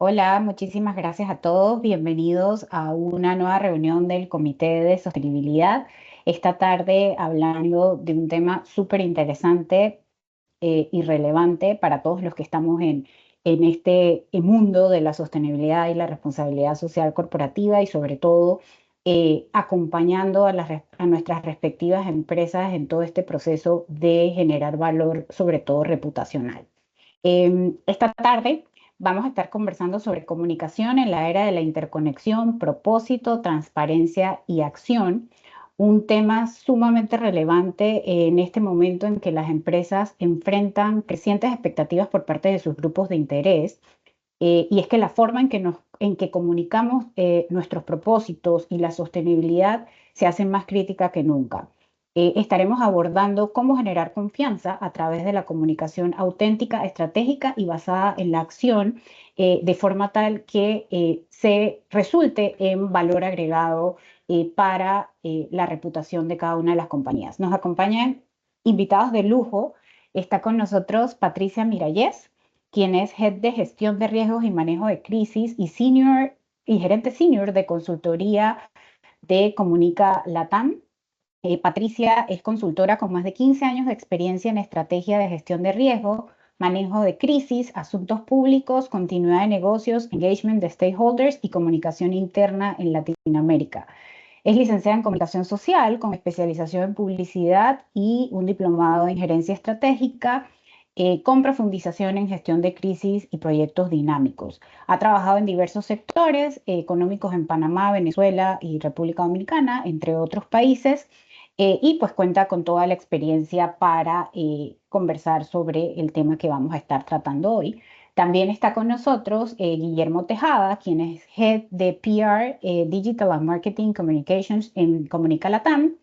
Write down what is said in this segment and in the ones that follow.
Hola, muchísimas gracias a todos. Bienvenidos a una nueva reunión del Comité de Sostenibilidad. Esta tarde hablando de un tema súper interesante y relevante para todos los que estamos en este mundo de la sostenibilidad y la responsabilidad social corporativa y sobre todo acompañando a nuestras respectivas empresas en todo este proceso de generar valor, sobre todo reputacional. Esta tarde vamos a estar conversando sobre comunicación en la era de la interconexión, propósito, transparencia y acción, un tema sumamente relevante en este momento en que las empresas enfrentan crecientes expectativas por parte de sus grupos de interés. Y es que la forma en que comunicamos nuestros propósitos y la sostenibilidad se hace más crítica que nunca. Estaremos abordando cómo generar confianza a través de la comunicación auténtica, estratégica y basada en la acción, de forma tal que se resulte en valor agregado para la reputación de cada una de las compañías. Nos acompañan invitados de lujo. Está con nosotros Patricia Mirallés, quien es Head de Gestión de Riesgos y Manejo de Crisis y gerente senior de consultoría de Comunica Latam. Patricia es consultora con más de 15 años de experiencia en estrategia de gestión de riesgo, manejo de crisis, asuntos públicos, continuidad de negocios, engagement de stakeholders y comunicación interna en Latinoamérica. Es licenciada en comunicación social con especialización en publicidad y un diplomado en gerencia estratégica, con profundización en gestión de crisis y proyectos dinámicos. Ha trabajado en diversos sectores económicos en Panamá, Venezuela y República Dominicana, entre otros países, y pues cuenta con toda la experiencia para conversar sobre el tema que vamos a estar tratando hoy. También está con nosotros Guillermo Tejada, quien es Head de PR, Digital and Marketing Communications en Comunica Latam.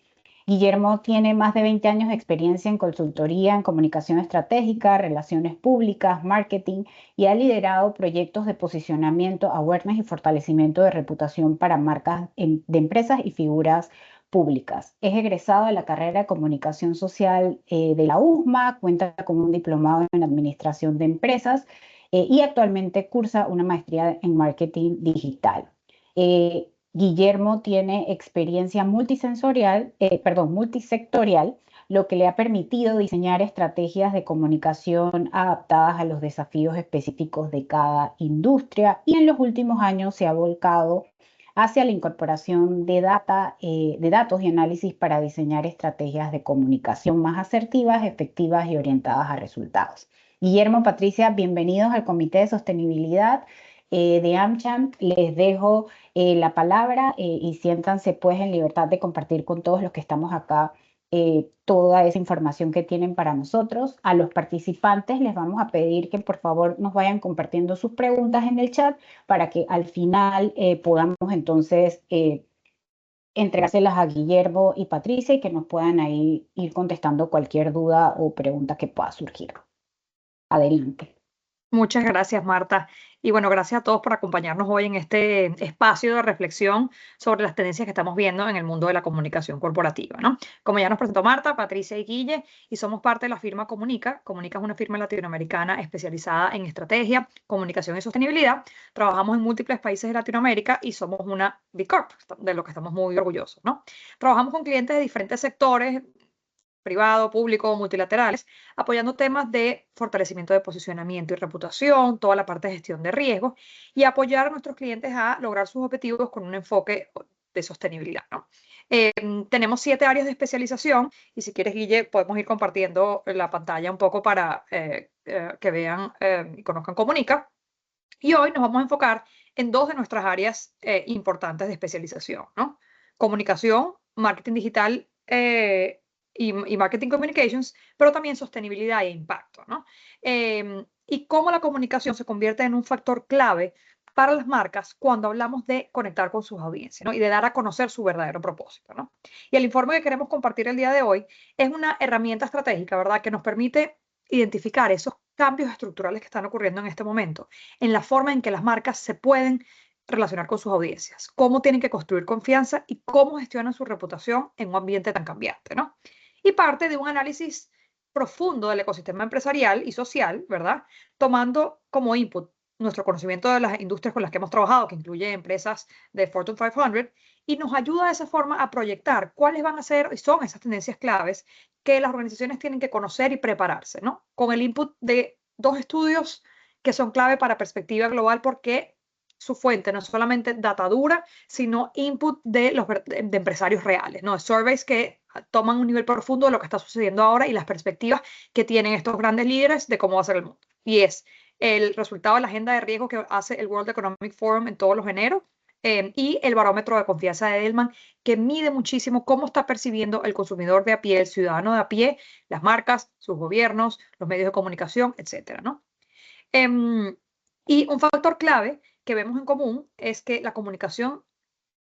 Guillermo tiene más de 20 años de experiencia en consultoría, en comunicación estratégica, relaciones públicas, marketing y ha liderado proyectos de posicionamiento, awareness y fortalecimiento de reputación para marcas de empresas y figuras públicas. Es egresado de la carrera de comunicación social de la USMA, cuenta con un diplomado en administración de empresas y actualmente cursa una maestría en marketing digital. Guillermo tiene experiencia multisectorial, lo que le ha permitido diseñar estrategias de comunicación adaptadas a los desafíos específicos de cada industria y en los últimos años se ha volcado hacia la incorporación de datos y análisis para diseñar estrategias de comunicación más asertivas, efectivas y orientadas a resultados. Guillermo, Patricia, bienvenidos al Comité de Sostenibilidad de AmCham. Les dejo la palabra y siéntanse pues en libertad de compartir con todos los que estamos acá toda esa información que tienen para nosotros. A los participantes les vamos a pedir que por favor nos vayan compartiendo sus preguntas en el chat para que al final podamos entonces entregárselas a Guillermo y Patricia y que nos puedan ahí ir contestando cualquier duda o pregunta que pueda surgir. Adelante. Muchas gracias, Marta. Y bueno, gracias a todos por acompañarnos hoy en este espacio de reflexión sobre las tendencias que estamos viendo en el mundo de la comunicación corporativa, ¿no? Como ya nos presentó Marta, Patricia y Guille, y somos parte de la firma Comunica. Comunica es una firma latinoamericana especializada en estrategia, comunicación y sostenibilidad. Trabajamos en múltiples países de Latinoamérica y somos una B Corp, de lo que estamos muy orgullosos, ¿no? Trabajamos con clientes de diferentes sectores, privado, público, multilaterales, apoyando temas de fortalecimiento de posicionamiento y reputación, toda la parte de gestión de riesgos y apoyar a nuestros clientes a lograr sus objetivos con un enfoque de sostenibilidad, ¿no? Tenemos 7 áreas de especialización y si quieres, Guille, podemos ir compartiendo la pantalla un poco para que vean y conozcan Comunica. Y hoy nos vamos a enfocar en 2 de nuestras áreas importantes de especialización, ¿no? Comunicación, marketing digital y marketing communications, pero también sostenibilidad e impacto, ¿no? Y cómo la comunicación se convierte en un factor clave para las marcas cuando hablamos de conectar con sus audiencias, ¿no? Y de dar a conocer su verdadero propósito, ¿no? Y el informe que queremos compartir el día de hoy es una herramienta estratégica, ¿verdad?, que nos permite identificar esos cambios estructurales que están ocurriendo en este momento, en la forma en que las marcas se pueden relacionar con sus audiencias, cómo tienen que construir confianza y cómo gestionan su reputación en un ambiente tan cambiante, ¿no? Y parte de un análisis profundo del ecosistema empresarial y social, ¿verdad? Tomando como input nuestro conocimiento de las industrias con las que hemos trabajado, que incluye empresas de Fortune 500, y nos ayuda de esa forma a proyectar cuáles van a ser y son esas tendencias claves que las organizaciones tienen que conocer y prepararse, ¿no? Con el input de dos estudios que son clave para perspectiva global porque su fuente no es solamente data dura, sino input de empresarios reales, ¿no? Surveys que toman un nivel profundo de lo que está sucediendo ahora y las perspectivas que tienen estos grandes líderes de cómo va a ser el mundo. Y es el resultado de la agenda de riesgo que hace el World Economic Forum en todos los eneros y el barómetro de confianza de Edelman, que mide muchísimo cómo está percibiendo el consumidor de a pie, el ciudadano de a pie, las marcas, sus gobiernos, los medios de comunicación, etcétera, ¿no? Y un factor clave que vemos en común es que la comunicación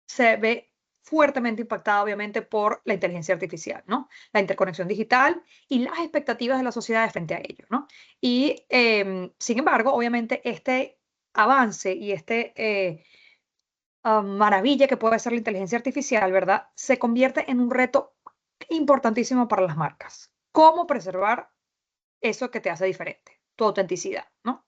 se ve fuertemente impactada, obviamente, por la inteligencia artificial, ¿no? La interconexión digital y las expectativas de la sociedad frente a ello, ¿no? Y, sin embargo, obviamente, este avance y maravilla que puede ser la inteligencia artificial, ¿verdad? Se convierte en un reto importantísimo para las marcas. ¿Cómo preservar eso que te hace diferente, tu autenticidad, ¿no?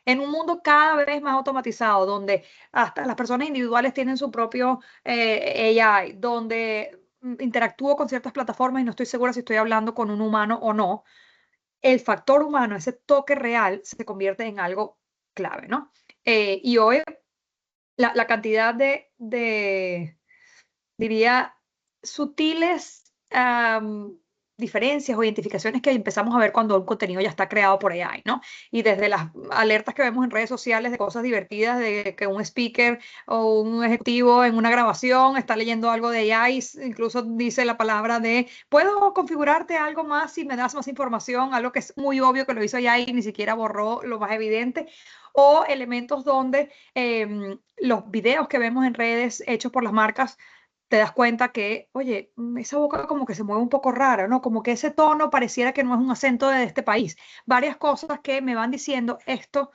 En un mundo cada vez más automatizado, donde hasta las personas individuales tienen su propio AI, donde interactúo con ciertas plataformas y no estoy segura si estoy hablando con un humano o no, el factor humano, ese toque real, se convierte en algo clave, ¿no? Y hoy la cantidad diría, sutiles diferencias o identificaciones que empezamos a ver cuando un contenido ya está creado por AI, ¿no? Y desde las alertas que vemos en redes sociales de cosas divertidas, de que un speaker o un ejecutivo en una grabación está leyendo algo de AI, incluso dice la palabra de, ¿puedo configurarte algo más si me das más información? Algo que es muy obvio que lo hizo AI y ni siquiera borró lo más evidente. O elementos donde los videos que vemos en redes hechos por las marcas te das cuenta que, oye, esa boca como que se mueve un poco rara, ¿no? Como que ese tono pareciera que no es un acento de este país. Varias cosas que me van diciendo esto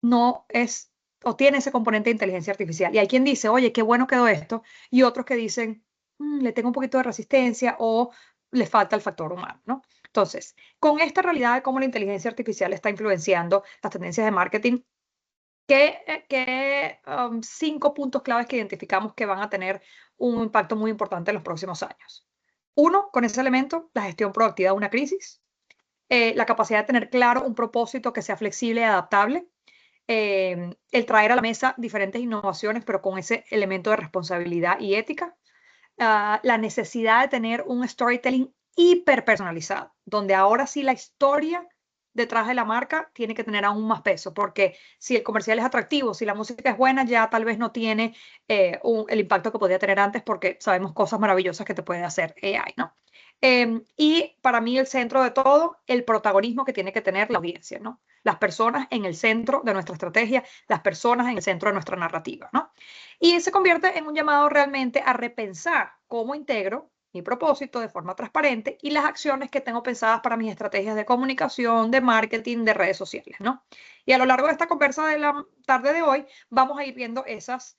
no es o tiene ese componente de inteligencia artificial. Y hay quien dice, oye, qué bueno quedó esto, y otros que dicen, le tengo un poquito de resistencia o le falta el factor humano, ¿no? Entonces, con esta realidad de cómo la inteligencia artificial está influenciando las tendencias de marketing, ¿qué 5 puntos claves que identificamos que van a tener un impacto muy importante en los próximos años? Uno, con ese elemento, la gestión proactiva de una crisis, la capacidad de tener claro un propósito que sea flexible y adaptable, el traer a la mesa diferentes innovaciones, pero con ese elemento de responsabilidad y ética, la necesidad de tener un storytelling hiper personalizado, donde ahora sí la historia detrás de la marca tiene que tener aún más peso, porque si el comercial es atractivo, si la música es buena, ya tal vez no tiene el impacto que podía tener antes, porque sabemos cosas maravillosas que te puede hacer AI, ¿no? Y para mí el centro de todo, el protagonismo que tiene que tener la audiencia, ¿no? Las personas en el centro de nuestra estrategia, las personas en el centro de nuestra narrativa, ¿no? Y se convierte en un llamado realmente a repensar cómo integro mi propósito de forma transparente y las acciones que tengo pensadas para mis estrategias de comunicación, de marketing, de redes sociales, ¿no? Y a lo largo de esta conversa de la tarde de hoy, vamos a ir viendo esas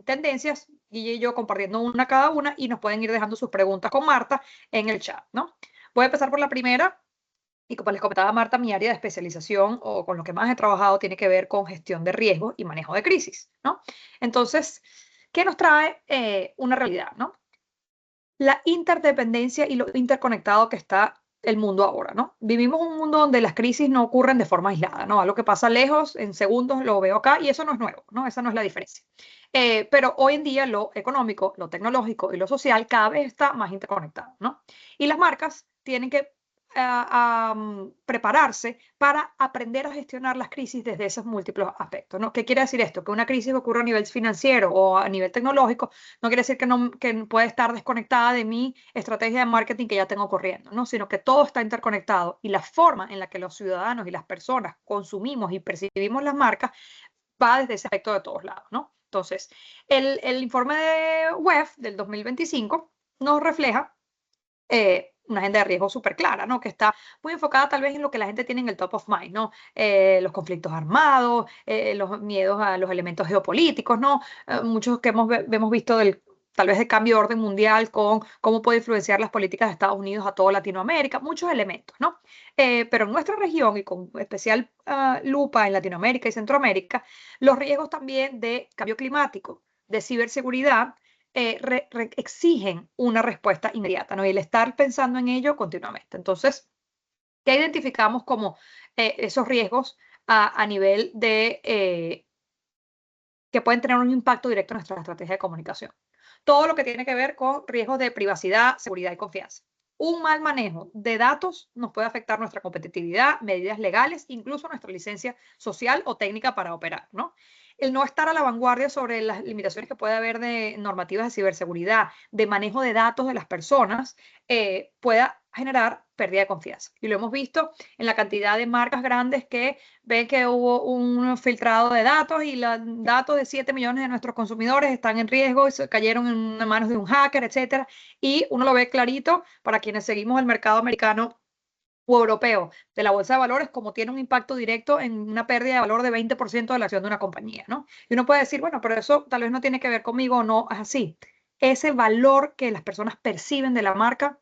tendencias, Guille y yo compartiendo una cada una, y nos pueden ir dejando sus preguntas con Marta en el chat, ¿no? Voy a empezar por la primera. Y como les comentaba Marta, mi área de especialización o con lo que más he trabajado tiene que ver con gestión de riesgos y manejo de crisis, ¿no? Entonces, ¿qué nos trae una realidad, ¿no? La interdependencia y lo interconectado que está el mundo ahora, ¿no? Vivimos un mundo donde las crisis no ocurren de forma aislada, ¿no? Algo que pasa lejos, en segundos lo veo acá y eso no es nuevo, ¿no? Esa no es la diferencia. Pero hoy en día lo económico, lo tecnológico y lo social cada vez está más interconectado, ¿no? Y las marcas tienen que prepararse para aprender a gestionar las crisis desde esos múltiples aspectos, ¿no? ¿Qué quiere decir esto? Que una crisis ocurre a nivel financiero o a nivel tecnológico no quiere decir que puede estar desconectada de mi estrategia de marketing que ya tengo corriendo, ¿no? Sino que todo está interconectado y la forma en la que los ciudadanos y las personas consumimos y percibimos las marcas va desde ese aspecto de todos lados, ¿no? Entonces, el informe de WEF del 2025 nos refleja una agenda de riesgo súper clara, ¿no? Que está muy enfocada tal vez en lo que la gente tiene en el top of mind, ¿no? Los conflictos armados, los miedos a los elementos geopolíticos, ¿no? Muchos que hemos visto tal vez de cambio de orden mundial, con cómo puede influenciar las políticas de Estados Unidos a toda Latinoamérica, muchos elementos, ¿no? Pero en nuestra región y con especial lupa en Latinoamérica y Centroamérica, los riesgos también de cambio climático, de ciberseguridad, exigen una respuesta inmediata, ¿no? Y el estar pensando en ello continuamente. Entonces, ¿qué identificamos como esos riesgos a nivel de que pueden tener un impacto directo en nuestra estrategia de comunicación? Todo lo que tiene que ver con riesgos de privacidad, seguridad y confianza. Un mal manejo de datos nos puede afectar nuestra competitividad, medidas legales, incluso nuestra licencia social o técnica para operar, ¿no? El no estar a la vanguardia sobre las limitaciones que puede haber de normativas de ciberseguridad, de manejo de datos de las personas, pueda generar pérdida de confianza. Y lo hemos visto en la cantidad de marcas grandes que ven que hubo un filtrado de datos y los datos de 7 millones de nuestros consumidores están en riesgo y se cayeron en manos de un hacker, etcétera. Y uno lo ve clarito para quienes seguimos el mercado americano o europeo de la bolsa de valores, como tiene un impacto directo en una pérdida de valor de 20% de la acción de una compañía, ¿no? Y uno puede decir, bueno, pero eso tal vez no tiene que ver conmigo o no es así. Ese valor que las personas perciben de la marca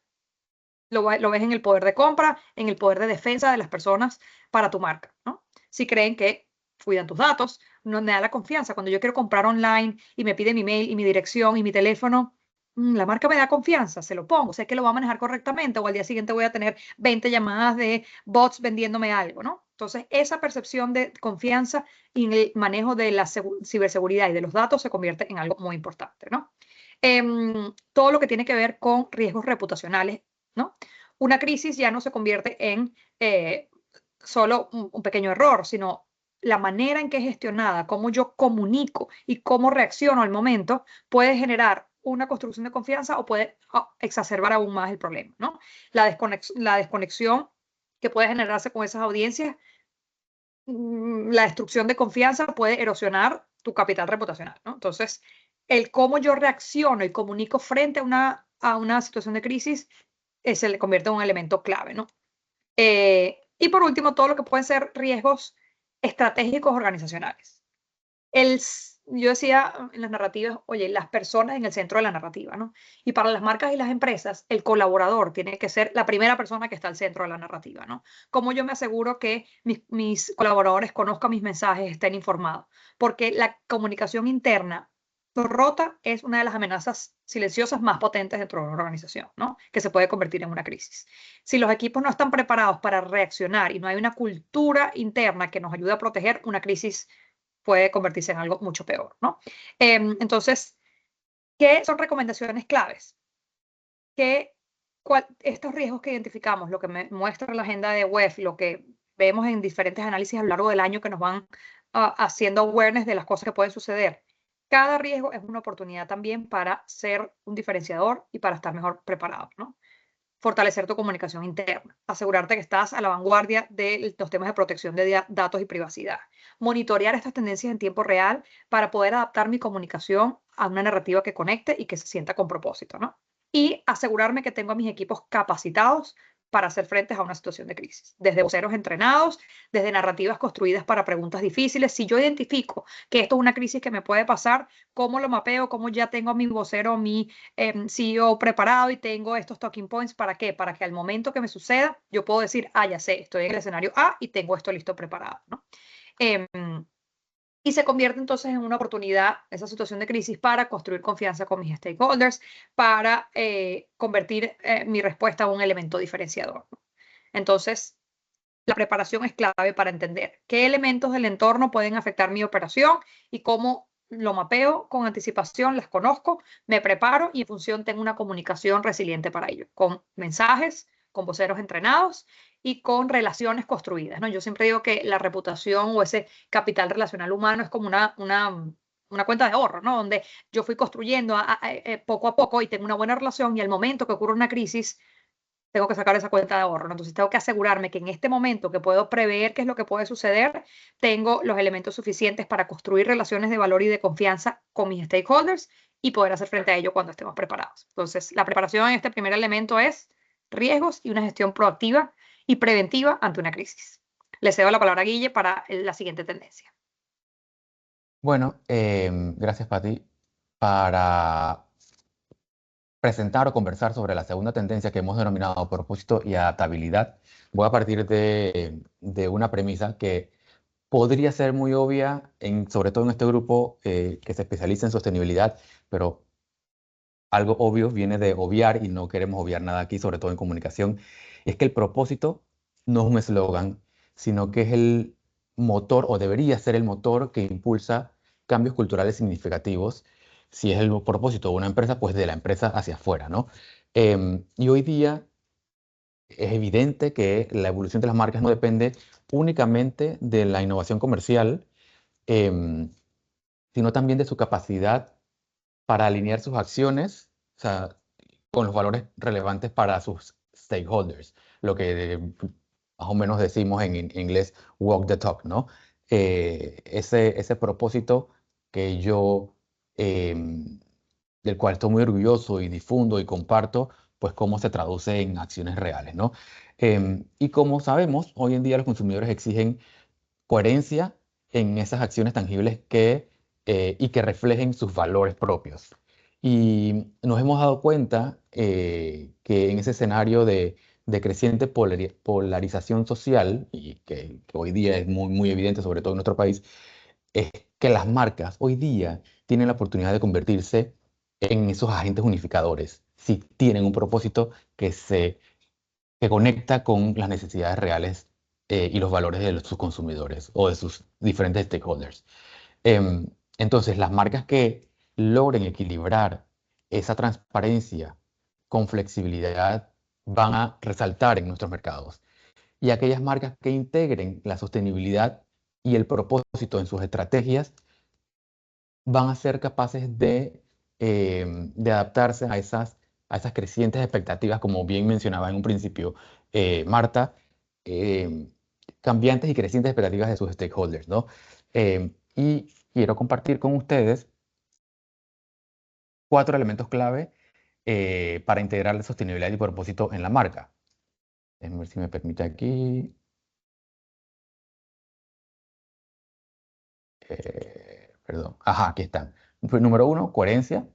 lo ves en el poder de compra, en el poder de defensa de las personas para tu marca, ¿no? Si creen que cuidan tus datos, no me da la confianza. Cuando yo quiero comprar online y me pide mi mail y mi dirección y mi teléfono, la marca me da confianza, se lo pongo, sé que lo va a manejar correctamente o al día siguiente voy a tener 20 llamadas de bots vendiéndome algo, ¿no? Entonces, esa percepción de confianza y en el manejo de la ciberseguridad y de los datos se convierte en algo muy importante, ¿no? Todo lo que tiene que ver con riesgos reputacionales, ¿no? Una crisis ya no se convierte en solo un pequeño error, sino la manera en que es gestionada, cómo yo comunico y cómo reacciono al momento puede generar una construcción de confianza o puede exacerbar aún más el problema, ¿no? La desconexión que puede generarse con esas audiencias, la destrucción de confianza puede erosionar tu capital reputacional, ¿no? Entonces, el cómo yo reacciono y comunico frente a una situación de crisis se le convierte en un elemento clave, ¿no? Y por último, todo lo que pueden ser riesgos estratégicos organizacionales. Yo decía en las narrativas, oye, las personas en el centro de la narrativa, ¿no? Y para las marcas y las empresas, el colaborador tiene que ser la primera persona que está al centro de la narrativa, ¿no? ¿Cómo yo me aseguro que mis colaboradores conozcan mis mensajes, estén informados? Porque la comunicación interna rota es una de las amenazas silenciosas más potentes dentro de una organización, ¿no? Que se puede convertir en una crisis. Si los equipos no están preparados para reaccionar y no hay una cultura interna que nos ayude a proteger, una crisis puede convertirse en algo mucho peor, ¿no? Entonces, ¿qué son recomendaciones claves? Que estos riesgos que identificamos, lo que me muestra la agenda de WEF, lo que vemos en diferentes análisis a lo largo del año que nos van haciendo awareness de las cosas que pueden suceder. Cada riesgo es una oportunidad también para ser un diferenciador y para estar mejor preparado, ¿no? Fortalecer tu comunicación interna, asegurarte que estás a la vanguardia de los temas de protección de datos y privacidad, monitorear estas tendencias en tiempo real para poder adaptar mi comunicación a una narrativa que conecte y que se sienta con propósito, ¿no? Y asegurarme que tengo a mis equipos capacitados para hacer frente a una situación de crisis, desde voceros entrenados, desde narrativas construidas para preguntas difíciles. Si yo identifico que esto es una crisis que me puede pasar, ¿cómo lo mapeo? ¿Cómo ya tengo a mi vocero, mi CEO preparado y tengo estos talking points? ¿Para qué? Para que al momento que me suceda, yo puedo decir, ya sé, estoy en el escenario A y tengo esto listo preparado, ¿no? Y se convierte entonces en una oportunidad, esa situación de crisis, para construir confianza con mis stakeholders, para convertir mi respuesta a un elemento diferenciador, ¿no? Entonces, la preparación es clave para entender qué elementos del entorno pueden afectar mi operación y cómo lo mapeo con anticipación, las conozco, me preparo y en función tengo una comunicación resiliente para ello, con mensajes, con voceros entrenados y con relaciones construidas, ¿no? Yo siempre digo que la reputación o ese capital relacional humano es como una cuenta de ahorro, ¿no? Donde yo fui construyendo poco a poco y tengo una buena relación y al momento que ocurre una crisis, tengo que sacar esa cuenta de ahorro, ¿no? Entonces tengo que asegurarme que en este momento que puedo prever qué es lo que puede suceder, tengo los elementos suficientes para construir relaciones de valor y de confianza con mis stakeholders y poder hacer frente a ello cuando estemos preparados. Entonces, la preparación en este primer elemento es riesgos y una gestión proactiva y preventiva ante una crisis. Le cedo la palabra a Guille para la siguiente tendencia. Bueno, gracias, Pati. Para presentar o conversar sobre la segunda tendencia que hemos denominado propósito y adaptabilidad, voy a partir de una premisa que podría ser muy obvia, sobre todo en este grupo que se especializa en sostenibilidad, pero algo obvio viene de obviar y no queremos obviar nada aquí, sobre todo en comunicación, es que el propósito no es un eslogan, sino que es el motor o debería ser el motor que impulsa cambios culturales significativos. Si es el propósito de una empresa, pues de la empresa hacia afuera, ¿no? Y hoy día es evidente que la evolución de las marcas no depende únicamente de la innovación comercial, em, sino también de su capacidad para alinear sus acciones, o sea, con los valores relevantes para sus stakeholders, lo que más o menos decimos en inglés walk the talk, ¿no? Ese propósito que yo, del cual estoy muy orgulloso y difundo y comparto, pues cómo se traduce en acciones reales, ¿no? Y como sabemos, hoy en día los consumidores exigen coherencia en esas acciones tangibles y que reflejen sus valores propios. Y nos hemos dado cuenta que en ese escenario de creciente polarización social, y que hoy día es muy, muy evidente, sobre todo en nuestro país, es que las marcas hoy día tienen la oportunidad de convertirse en esos agentes unificadores, si tienen un propósito que conecta con las necesidades reales y los valores de sus consumidores o de sus diferentes stakeholders. Entonces, las marcas que logren equilibrar esa transparencia con flexibilidad van a resaltar en nuestros mercados. Y aquellas marcas que integren la sostenibilidad y el propósito en sus estrategias van a ser capaces de adaptarse a esas crecientes expectativas, como bien mencionaba en un principio Marta, em, cambiantes y crecientes expectativas de sus stakeholders, ¿no? Y quiero compartir con ustedes 4 elementos clave para integrar la sostenibilidad y propósito en la marca. Déjenme ver si me permite aquí. Perdón. Ajá, aquí están. Pues, número 1, coherencia.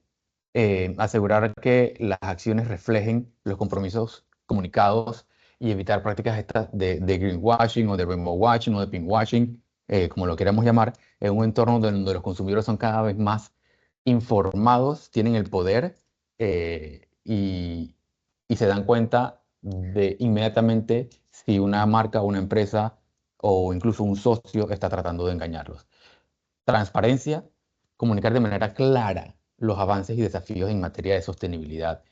Asegurar que las acciones reflejen los compromisos comunicados y evitar prácticas estas de greenwashing o de rainbow washing o de pinkwashing, como lo queramos llamar, en un entorno donde los consumidores son cada vez más informados, tienen el poder y se dan cuenta de inmediatamente si una marca o una empresa o incluso un socio está tratando de engañarlos. Transparencia, comunicar de manera clara los avances y desafíos en materia de sostenibilidad.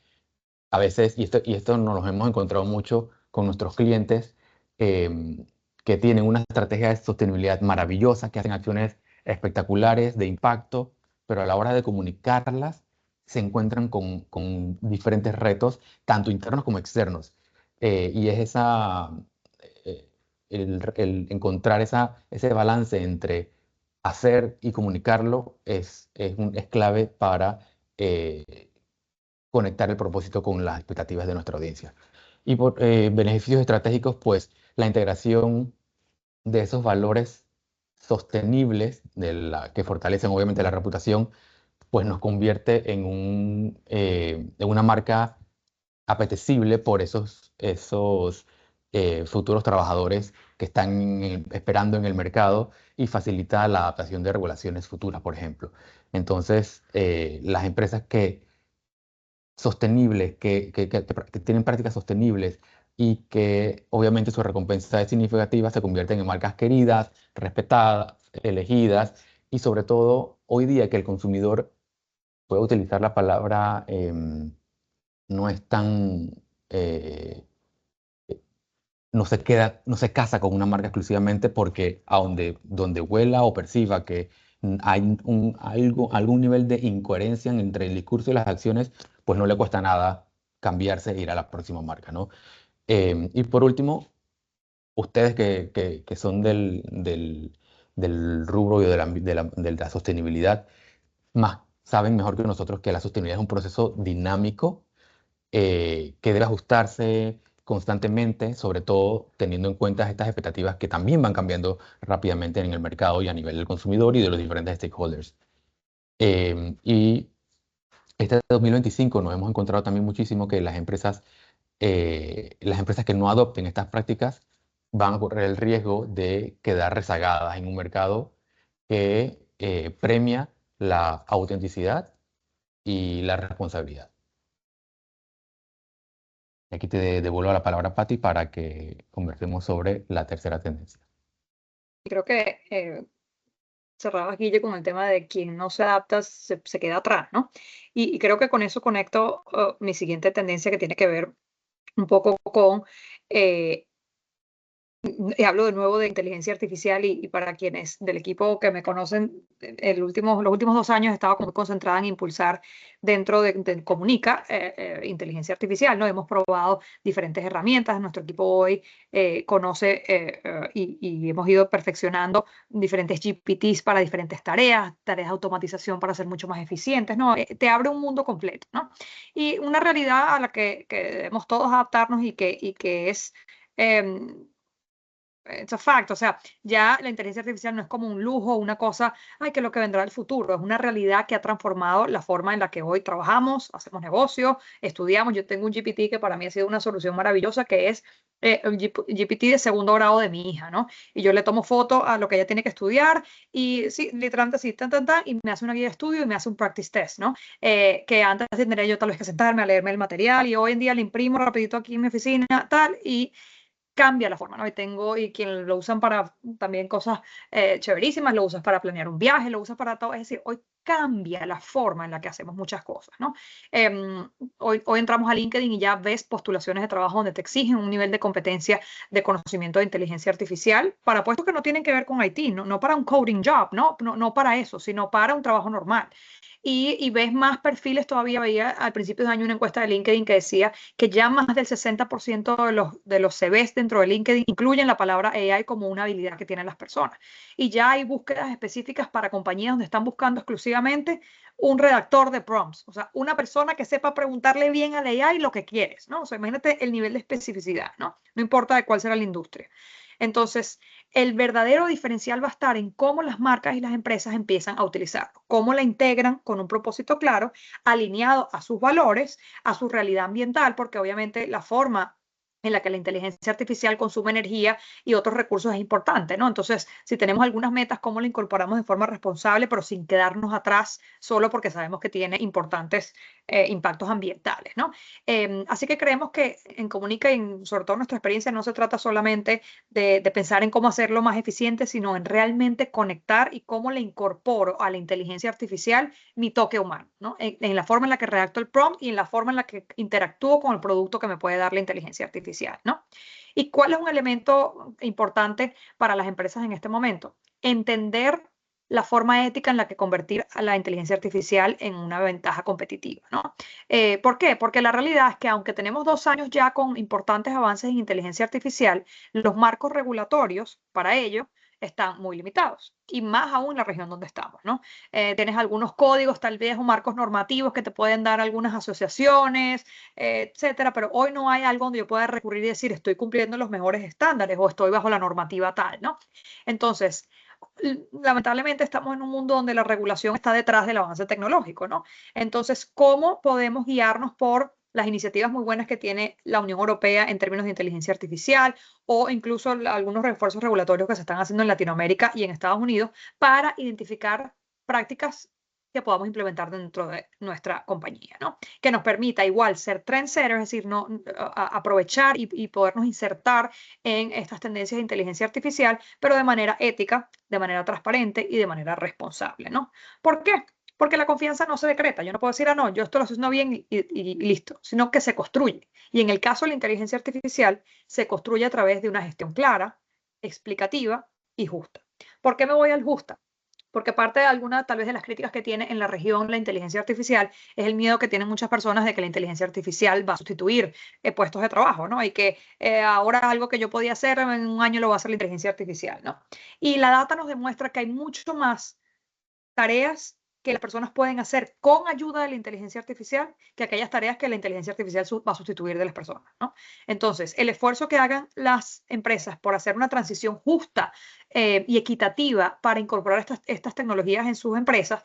A veces, y esto nos lo hemos encontrado mucho con nuestros clientes, que tienen una estrategia de sostenibilidad maravillosa, que hacen acciones espectaculares de impacto, pero a la hora de comunicarlas se encuentran con diferentes retos, tanto internos como externos. Y es eh, el encontrar ese balance entre hacer y comunicarlo es clave para conectar el propósito con las expectativas de nuestra audiencia. Y por beneficios estratégicos, pues la integración de esos valores sostenibles que fortalecen obviamente la reputación, pues nos convierte en una marca apetecible por esos futuros trabajadores que están esperando en el mercado y facilita la adaptación de regulaciones futuras, por ejemplo. Entonces, las empresas sostenibles, que tienen prácticas sostenibles y que obviamente su recompensa es significativa, se convierten en marcas queridas, respetadas, elegidas y sobre todo hoy día que el consumidor puede utilizar la palabra, no es tan, no se casa con una marca exclusivamente porque donde huela o perciba que hay algún nivel de incoherencia entre el discurso y las acciones, pues no le cuesta nada cambiarse e ir a la próxima marca, ¿no? Y por último, ustedes que son del rubro y de la sostenibilidad, más saben mejor que nosotros que la sostenibilidad es un proceso dinámico que debe ajustarse constantemente, sobre todo teniendo en cuenta estas expectativas que también van cambiando rápidamente en el mercado y a nivel del consumidor y de los diferentes stakeholders. Y Este 2025 nos hemos encontrado también muchísimo que las empresas que no adopten estas prácticas van a correr el riesgo de quedar rezagadas en un mercado que premia la autenticidad y la responsabilidad. Y aquí te devuelvo la palabra a Patti para que conversemos sobre la tercera tendencia. Creo que cerrabas, Guille, con el tema de quien no se adapta se queda atrás, ¿no? Y creo que con eso conecto mi siguiente tendencia que tiene que ver un poco con eh, y hablo de nuevo de inteligencia artificial y para quienes del equipo que me conocen, los últimos 2 años he estado muy concentrada en impulsar dentro de Comunica inteligencia artificial, ¿no? Hemos probado diferentes herramientas, nuestro equipo hoy conoce y hemos ido perfeccionando diferentes GPTs para diferentes tareas, tareas de automatización para ser mucho más eficientes, ¿no? Te abre un mundo completo, ¿no? Y una realidad a la que debemos todos adaptarnos y que es... em, it's a fact, o sea, ya la inteligencia artificial no es como un lujo, una cosa, ay, que es lo que vendrá del futuro, es una realidad que ha transformado la forma en la que hoy trabajamos, hacemos negocios, estudiamos. Yo tengo un GPT que para mí ha sido una solución maravillosa, que es el GPT de segundo grado de mi hija, ¿no? Y yo le tomo foto a lo que ella tiene que estudiar y sí, literalmente así, tan, tan, tan, y me hace una guía de estudio y me hace un practice test, ¿no? Que antes tendría yo tal vez que sentarme a leerme el material y hoy en día le imprimo rapidito aquí en mi oficina, tal, y cambia la forma, ¿no? Y quien lo usan para también cosas chéverísimas, lo usas para planear un viaje, lo usas para todo, es decir, hoy cambia la forma en la que hacemos muchas cosas, ¿no? Hoy entramos a LinkedIn y ya ves postulaciones de trabajo donde te exigen un nivel de competencia de conocimiento de inteligencia artificial para puestos que no tienen que ver con IT, no para un coding job, no para eso, sino para un trabajo normal. Y ves más perfiles todavía. Veía al principio de año una encuesta de LinkedIn que decía que ya más del 60% de los CVs dentro de LinkedIn incluyen la palabra AI como una habilidad que tienen las personas. Y ya hay búsquedas específicas para compañías donde están buscando exclusivamente un redactor de prompts, o sea, una persona que sepa preguntarle bien al AI lo que quieres, ¿no? O sea, imagínate el nivel de especificidad, ¿no? No importa de cuál será la industria. Entonces, el verdadero diferencial va a estar en cómo las marcas y las empresas empiezan a utilizarlo, cómo la integran con un propósito claro, alineado a sus valores, a su realidad ambiental, porque obviamente la forma en la que la inteligencia artificial consume energía y otros recursos es importante, ¿no? Entonces, si tenemos algunas metas, ¿cómo la incorporamos de forma responsable, pero sin quedarnos atrás solo porque sabemos que tiene importantes impactos ambientales, ¿no? Así que creemos que en Comunica y sobre todo nuestra experiencia no se trata solamente de pensar en cómo hacerlo más eficiente, sino en realmente conectar y cómo le incorporo a la inteligencia artificial mi toque humano, ¿no? En la forma en la que redacto el prompt y en la forma en la que interactúo con el producto que me puede dar la inteligencia artificial, ¿no? ¿Y cuál es un elemento importante para las empresas en este momento? Entender la forma ética en la que convertir a la inteligencia artificial en una ventaja competitiva, ¿no? ¿Por qué? Porque la realidad es que aunque tenemos 2 años ya con importantes avances en inteligencia artificial, los marcos regulatorios para ello están muy limitados y más aún en la región donde estamos, ¿no? Tienes algunos códigos tal vez o marcos normativos que te pueden dar algunas asociaciones, etcétera, pero hoy no hay algo donde yo pueda recurrir y decir estoy cumpliendo los mejores estándares o estoy bajo la normativa tal, ¿no? Entonces, lamentablemente estamos en un mundo donde la regulación está detrás del avance tecnológico, ¿no? Entonces, ¿cómo podemos guiarnos por las iniciativas muy buenas que tiene la Unión Europea en términos de inteligencia artificial o incluso algunos refuerzos regulatorios que se están haciendo en Latinoamérica y en Estados Unidos para identificar prácticas que podamos implementar dentro de nuestra compañía, ¿no? Que nos permita igual ser trendsetters, es decir, no, aprovechar y podernos insertar en estas tendencias de inteligencia artificial, pero de manera ética, de manera transparente y de manera responsable, ¿no? ¿Por qué? Porque la confianza no se decreta. Yo no puedo decir, no, yo esto lo estoy haciendo bien y listo, sino que se construye. Y en el caso de la inteligencia artificial, se construye a través de una gestión clara, explicativa y justa. ¿Por qué me voy al justa? Porque parte de alguna, tal vez de las críticas que tiene en la región la inteligencia artificial es el miedo que tienen muchas personas de que la inteligencia artificial va a sustituir puestos de trabajo, ¿no? Y que ahora algo que yo podía hacer en un año lo va a hacer la inteligencia artificial, ¿no? Y la data nos demuestra que hay mucho más tareas que las personas pueden hacer con ayuda de la inteligencia artificial que aquellas tareas que la inteligencia artificial va a sustituir de las personas, ¿no? Entonces, el esfuerzo que hagan las empresas por hacer una transición justa y equitativa para incorporar estas tecnologías en sus empresas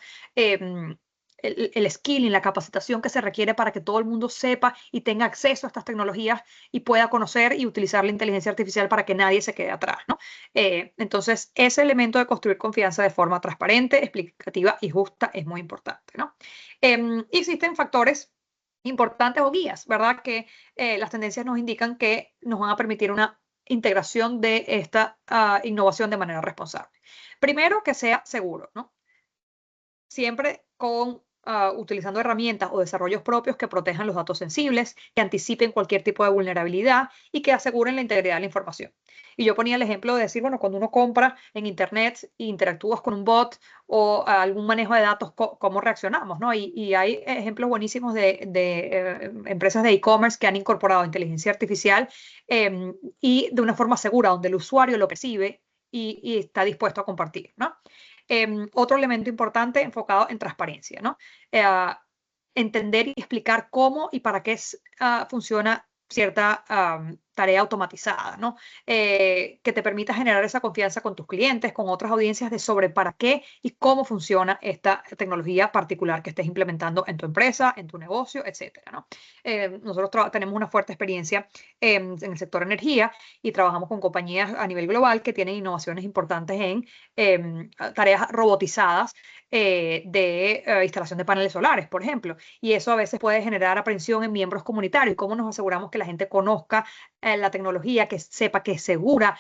el skilling, la capacitación que se requiere para que todo el mundo sepa y tenga acceso a estas tecnologías y pueda conocer y utilizar la inteligencia artificial para que nadie se quede atrás, ¿no? Entonces, ese elemento de construir confianza de forma transparente, explicativa y justa es muy importante, ¿no? Existen factores importantes o guías, ¿verdad? Que las tendencias nos indican que nos van a permitir una integración de esta innovación de manera responsable. Primero, que sea seguro, ¿no? Siempre utilizando herramientas o desarrollos propios que protejan los datos sensibles, que anticipen cualquier tipo de vulnerabilidad y que aseguren la integridad de la información. Y yo ponía el ejemplo de decir, bueno, cuando uno compra en Internet e interactúas con un bot o algún manejo de datos, ¿cómo reaccionamos? ¿No? Y hay ejemplos buenísimos de empresas de e-commerce que han incorporado inteligencia artificial y de una forma segura, donde el usuario lo percibe y está dispuesto a compartir, ¿no? Otro elemento importante enfocado en transparencia, ¿no? Entender y explicar cómo y para qué funciona cierta tarea automatizada, ¿no? Que te permita generar esa confianza con tus clientes, con otras audiencias de sobre para qué y cómo funciona esta tecnología particular que estés implementando en tu empresa, en tu negocio, etcétera, ¿no? Nosotros tenemos una fuerte experiencia en el sector energía y trabajamos con compañías a nivel global que tienen innovaciones importantes en tareas robotizadas de instalación de paneles solares, por ejemplo. Y eso a veces puede generar aprensión en miembros comunitarios. ¿Cómo nos aseguramos que la gente conozca la tecnología, que sepa que es segura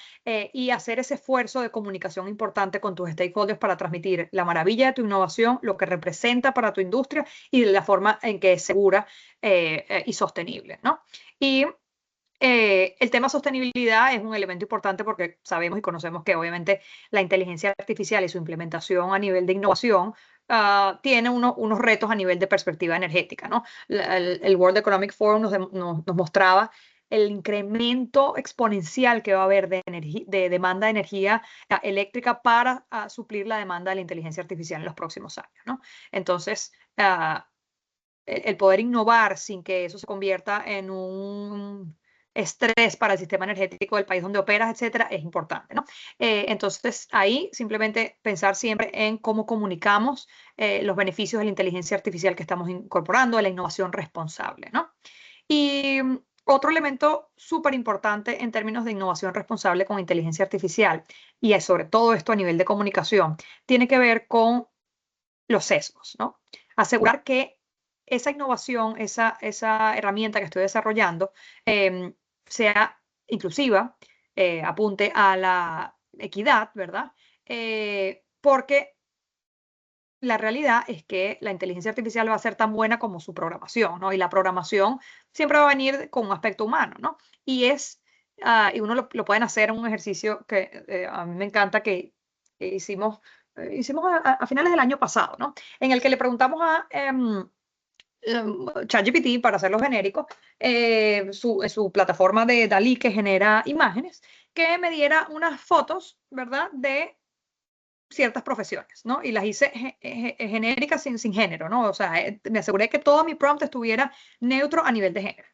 y hacer ese esfuerzo de comunicación importante con tus stakeholders para transmitir la maravilla de tu innovación, lo que representa para tu industria y de la forma en que es segura y sostenible, ¿no? Y el tema sostenibilidad es un elemento importante porque sabemos y conocemos que obviamente la inteligencia artificial y su implementación a nivel de innovación tiene unos retos a nivel de perspectiva energética, ¿no? El World Economic Forum nos mostraba el incremento exponencial que va a haber de demanda de energía eléctrica para suplir la demanda de la inteligencia artificial en los próximos años, ¿no? Entonces, el poder innovar sin que eso se convierta en un estrés para el sistema energético del país donde operas, etcétera, es importante, ¿no? Entonces, ahí simplemente pensar siempre en cómo comunicamos los beneficios de la inteligencia artificial que estamos incorporando, de la innovación responsable, ¿no? Y otro elemento súper importante en términos de innovación responsable con inteligencia artificial, y es sobre todo esto a nivel de comunicación, tiene que ver con los sesgos, ¿no? Asegurar que esa innovación, esa herramienta que estoy desarrollando, sea inclusiva, apunte a la equidad, ¿verdad? Porque la realidad es que la inteligencia artificial va a ser tan buena como su programación, ¿no? Y la programación siempre va a venir con un aspecto humano, ¿no? Y y uno lo pueden hacer en un ejercicio que a mí me encanta que hicimos a finales del año pasado, ¿no? En el que le preguntamos a ChatGPT, para hacerlo genérico, su plataforma de DALL-E que genera imágenes, que me diera unas fotos, ¿verdad? De ciertas profesiones, ¿no? Y las hice genéricas sin género, ¿no? O sea, me aseguré que todo mi prompt estuviera neutro a nivel de género.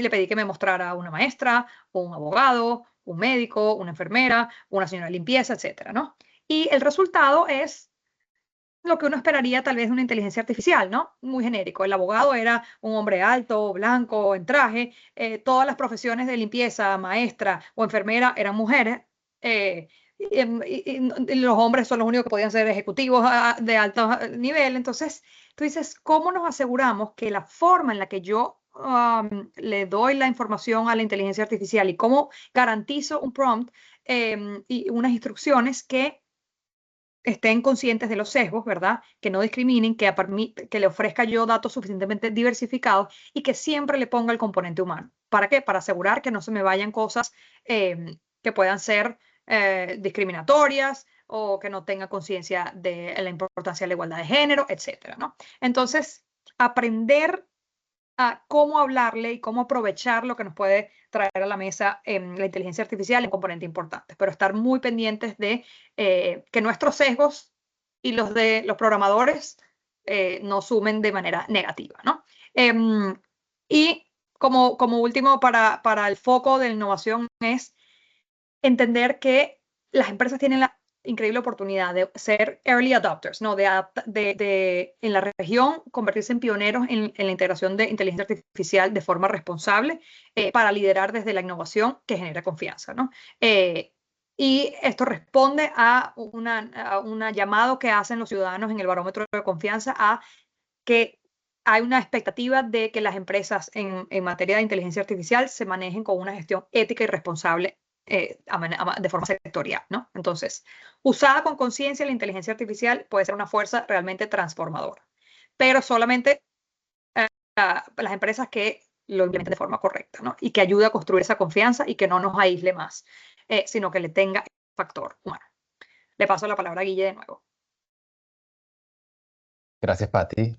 Le pedí que me mostrara una maestra, o un abogado, un médico, una enfermera, una señora de limpieza, etcétera, ¿no? Y el resultado es lo que uno esperaría tal vez de una inteligencia artificial, ¿no? Muy genérico. El abogado era un hombre alto, blanco, en traje. Todas las profesiones de limpieza, maestra o enfermera eran mujeres. Y los hombres son los únicos que podían ser ejecutivos de alto nivel. Entonces, tú dices, ¿cómo nos aseguramos que la forma en la que yo le doy la información a la inteligencia artificial y cómo garantizo un prompt y unas instrucciones que estén conscientes de los sesgos, ¿verdad? Que no discriminen, que le ofrezca yo datos suficientemente diversificados y que siempre le ponga el componente humano? ¿Para qué? Para asegurar que no se me vayan cosas que puedan ser discriminatorias o que no tenga conciencia de la importancia de la igualdad de género, etcétera, ¿no? Entonces, aprender a cómo hablarle y cómo aprovechar lo que nos puede traer a la mesa la inteligencia artificial es un componente importante, pero estar muy pendientes de que nuestros sesgos y los de los programadores no sumen de manera negativa, ¿no? Y como último, para el foco de la innovación es entender que las empresas tienen increíble oportunidad de ser early adopters, ¿no? En la región convertirse en pioneros en la integración de inteligencia artificial de forma responsable para liderar desde la innovación que genera confianza, ¿no? Y esto responde a una llamado que hacen los ciudadanos en el barómetro de confianza a que hay una expectativa de que las empresas en materia de inteligencia artificial se manejen con una gestión ética y responsable de forma sectorial, ¿no? Entonces, usada con conciencia, la inteligencia artificial puede ser una fuerza realmente transformadora, pero solamente las empresas que lo implementen de forma correcta, ¿no? Y que ayude a construir esa confianza y que no nos aísle más, sino que le tenga factor humano. Le paso la palabra a Guille de nuevo. Gracias, Patti.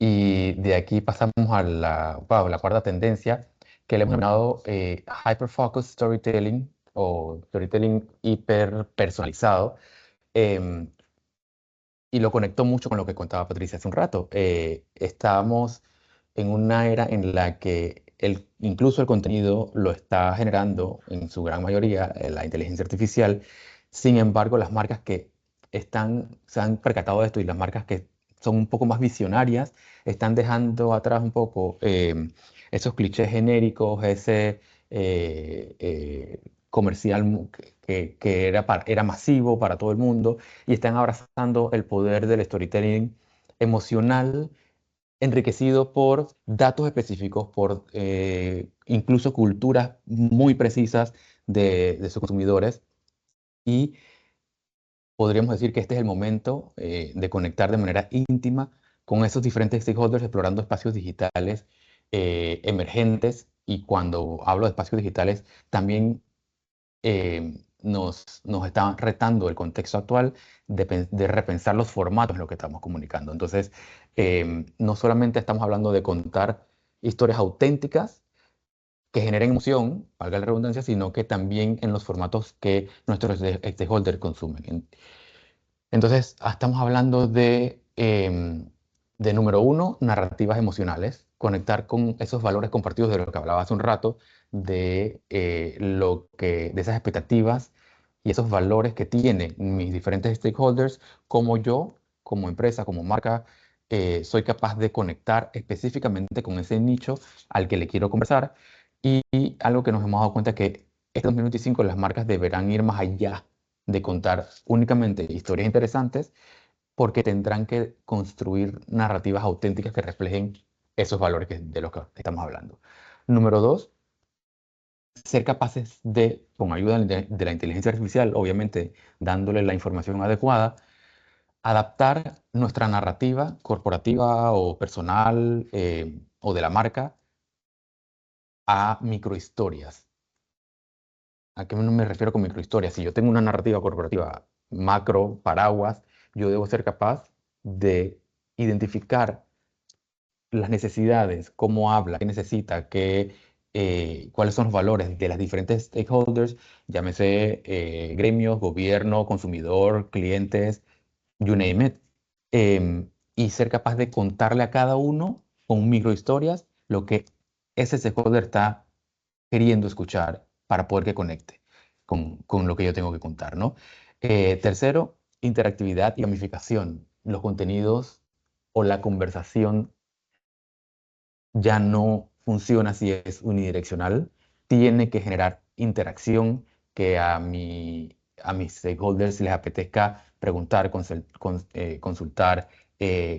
Y de aquí pasamos a la cuarta tendencia que le hemos llamado Hyper-Focused Storytelling o Storytelling hiperpersonalizado. Y lo conectó mucho con lo que contaba Patricia hace un rato. Estábamos en una era en la que incluso el contenido lo está generando en su gran mayoría la inteligencia artificial. Sin embargo, las marcas que se han percatado de esto y las marcas que son un poco más visionarias están dejando atrás un poco esos clichés genéricos, ese comercial que era masivo para todo el mundo y están abrazando el poder del storytelling emocional enriquecido por datos específicos, por incluso culturas muy precisas de sus consumidores. Y podríamos decir que este es el momento de conectar de manera íntima con esos diferentes stakeholders explorando espacios digitales emergentes. Y cuando hablo de espacios digitales, también nos está retando el contexto actual de repensar los formatos en los que estamos comunicando. Entonces, no solamente estamos hablando de contar historias auténticas que generen emoción, valga la redundancia, sino que también en los formatos que nuestros stakeholders consumen. Entonces, estamos hablando de número uno, narrativas emocionales, conectar con esos valores compartidos de lo que hablaba hace un rato, de esas expectativas y esos valores que tienen mis diferentes stakeholders, como yo, como empresa, como marca, soy capaz de conectar específicamente con ese nicho al que le quiero conversar. Y algo que nos hemos dado cuenta que este 2025 las marcas deberán ir más allá de contar únicamente historias interesantes, porque tendrán que construir narrativas auténticas que reflejen esos valores de los que estamos hablando. Número dos, ser capaces de, con ayuda de la inteligencia artificial, obviamente dándole la información adecuada, adaptar nuestra narrativa corporativa o personal o de la marca a microhistorias. ¿A qué me refiero con microhistorias? Si yo tengo una narrativa corporativa macro, paraguas, yo debo ser capaz de identificar las necesidades, cómo habla, qué necesita, cuáles son los valores de las diferentes stakeholders, llámese gremios, gobierno, consumidor, clientes, you name it, y ser capaz de contarle a cada uno con microhistorias lo que ese stakeholder está queriendo escuchar para poder que conecte con lo que yo tengo que contar, ¿no? Tercero, interactividad y gamificación. Los contenidos o la conversación ya no funciona si es unidireccional. Tiene que generar interacción que a mis stakeholders les apetezca preguntar, consultar,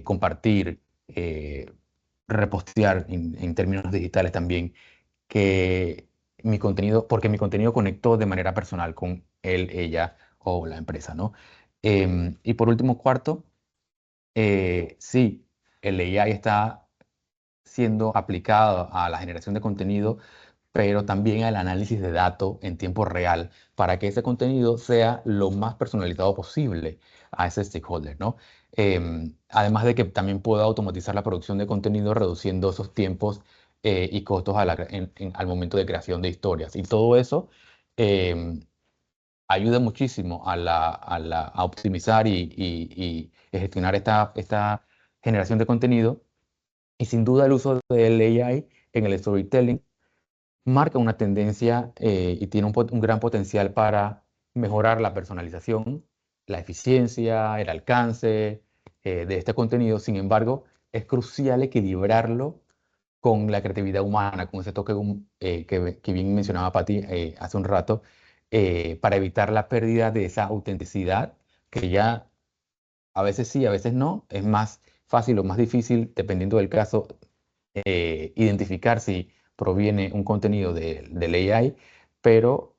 compartir, repostear en términos digitales también que mi contenido, porque mi contenido conectó de manera personal con él, ella o la empresa, ¿no? Y por último, cuarto, sí, el AI está siendo aplicado a la generación de contenido, pero también al análisis de datos en tiempo real para que ese contenido sea lo más personalizado posible a ese stakeholder, ¿no? Además de que también pueda automatizar la producción de contenido reduciendo esos tiempos y costos al momento de creación de historias. Y todo eso ayuda muchísimo a optimizar y gestionar esta generación de contenido. Y sin duda el uso del AI en el storytelling marca una tendencia y tiene un gran potencial para mejorar la personalización, la eficiencia, el alcance de este contenido. Sin embargo, es crucial equilibrarlo con la creatividad humana, con ese toque que bien mencionaba Patti hace un rato, para evitar la pérdida de esa autenticidad que ya a veces sí, a veces no. Es más fácil o más difícil, dependiendo del caso, identificar si proviene un contenido del AI, pero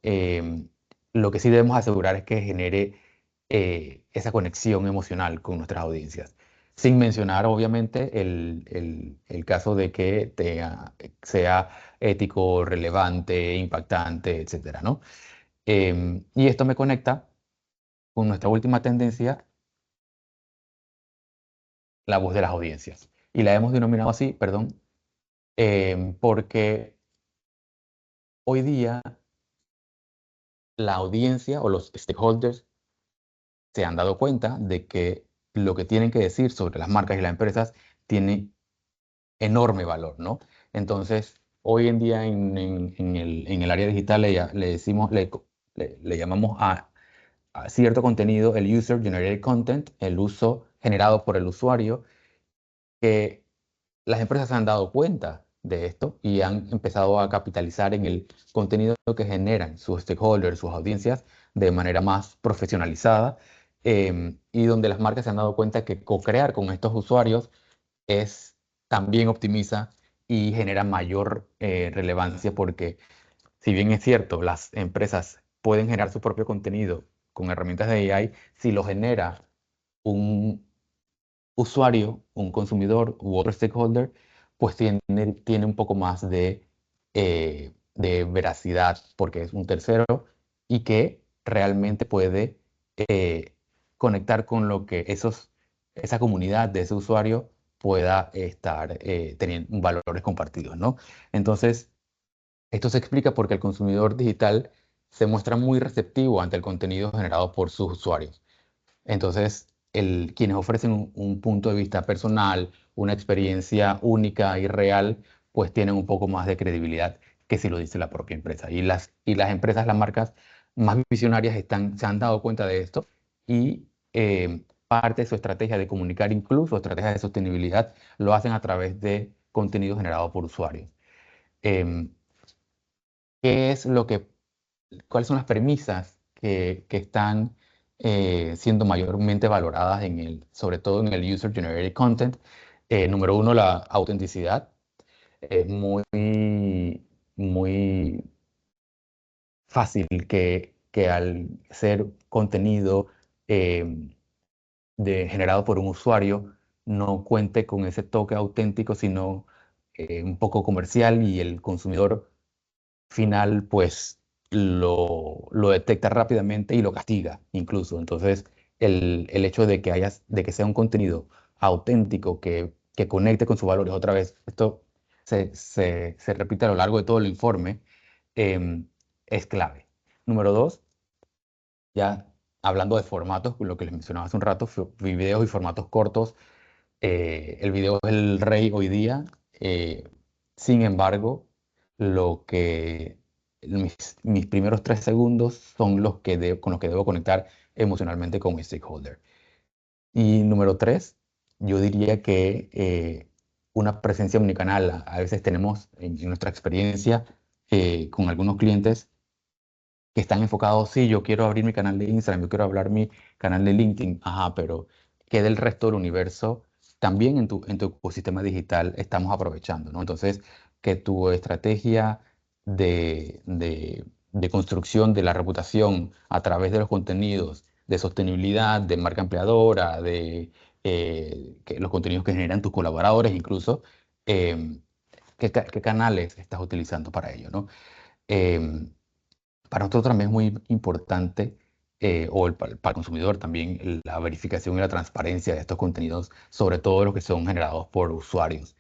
lo que sí debemos asegurar es que genere esa conexión emocional con nuestras audiencias. Sin mencionar, obviamente, el caso de que sea ético, relevante, impactante, etcétera, ¿no? Y esto me conecta con nuestra última tendencia, la voz de las audiencias. Y la hemos denominado así, perdón, porque hoy día la audiencia o los stakeholders se han dado cuenta de que lo que tienen que decir sobre las marcas y las empresas tiene enorme valor, ¿no? Entonces, hoy en día en el área digital le decimos, le llamamos a cierto contenido el user generated content, el uso generado por el usuario, que las empresas se han dado cuenta de esto y han empezado a capitalizar en el contenido que generan sus stakeholders, sus audiencias, de manera más profesionalizada, y donde las marcas se han dado cuenta que co-crear con estos usuarios también optimiza y genera mayor relevancia, porque si bien es cierto, las empresas pueden generar su propio contenido con herramientas de AI, si lo genera un usuario, un consumidor u otro stakeholder, pues tiene un poco más de veracidad, porque es un tercero y que realmente puede eh, conectar con lo que esa comunidad de ese usuario pueda estar teniendo valores compartidos, ¿no? Entonces, esto se explica porque el consumidor digital se muestra muy receptivo ante el contenido generado por sus usuarios. Entonces, quienes ofrecen un punto de vista personal, una experiencia única y real, pues tienen un poco más de credibilidad que si lo dice la propia empresa. Y las empresas, las marcas más visionarias se han dado cuenta de esto, y parte de su estrategia de comunicar, incluso estrategias de sostenibilidad, lo hacen a través de contenido generado por usuarios. Em, ¿Qué es lo que ¿Cuáles son las premisas que están siendo mayormente valoradas sobre todo en el User Generated Content? Número uno, la autenticidad. Es muy fácil que al ser contenido eh, generado por un usuario no cuente con ese toque auténtico, sino un poco comercial, y el consumidor final pues lo detecta rápidamente y lo castiga incluso. Entonces, el hecho de que sea un contenido auténtico que conecte con sus valores, otra vez, esto se repite a lo largo de todo el informe, em, es clave. Número dos, ya hablando de formatos, lo que les mencionaba hace un rato, videos y formatos cortos. El video es el rey hoy día. Sin embargo, lo que mis primeros 3 segundos son con los que debo conectar emocionalmente con mi stakeholder. Y número tres, yo diría que una presencia omnicanal. A veces tenemos en nuestra experiencia con algunos clientes que están enfocados, sí, yo quiero abrir mi canal de Instagram, yo quiero hablar mi canal de LinkedIn, ajá, pero ¿qué del resto del universo? También en tu ecosistema digital estamos aprovechando, ¿no? Entonces, que tu estrategia de construcción de la reputación a través de los contenidos de sostenibilidad, de marca empleadora, que los contenidos que generan tus colaboradores incluso, em, ¿qué canales estás utilizando para ello, ¿no? Em, para nosotros también es muy importante, para el consumidor también, la verificación y la transparencia de estos contenidos, sobre todo los que son generados por usuarios.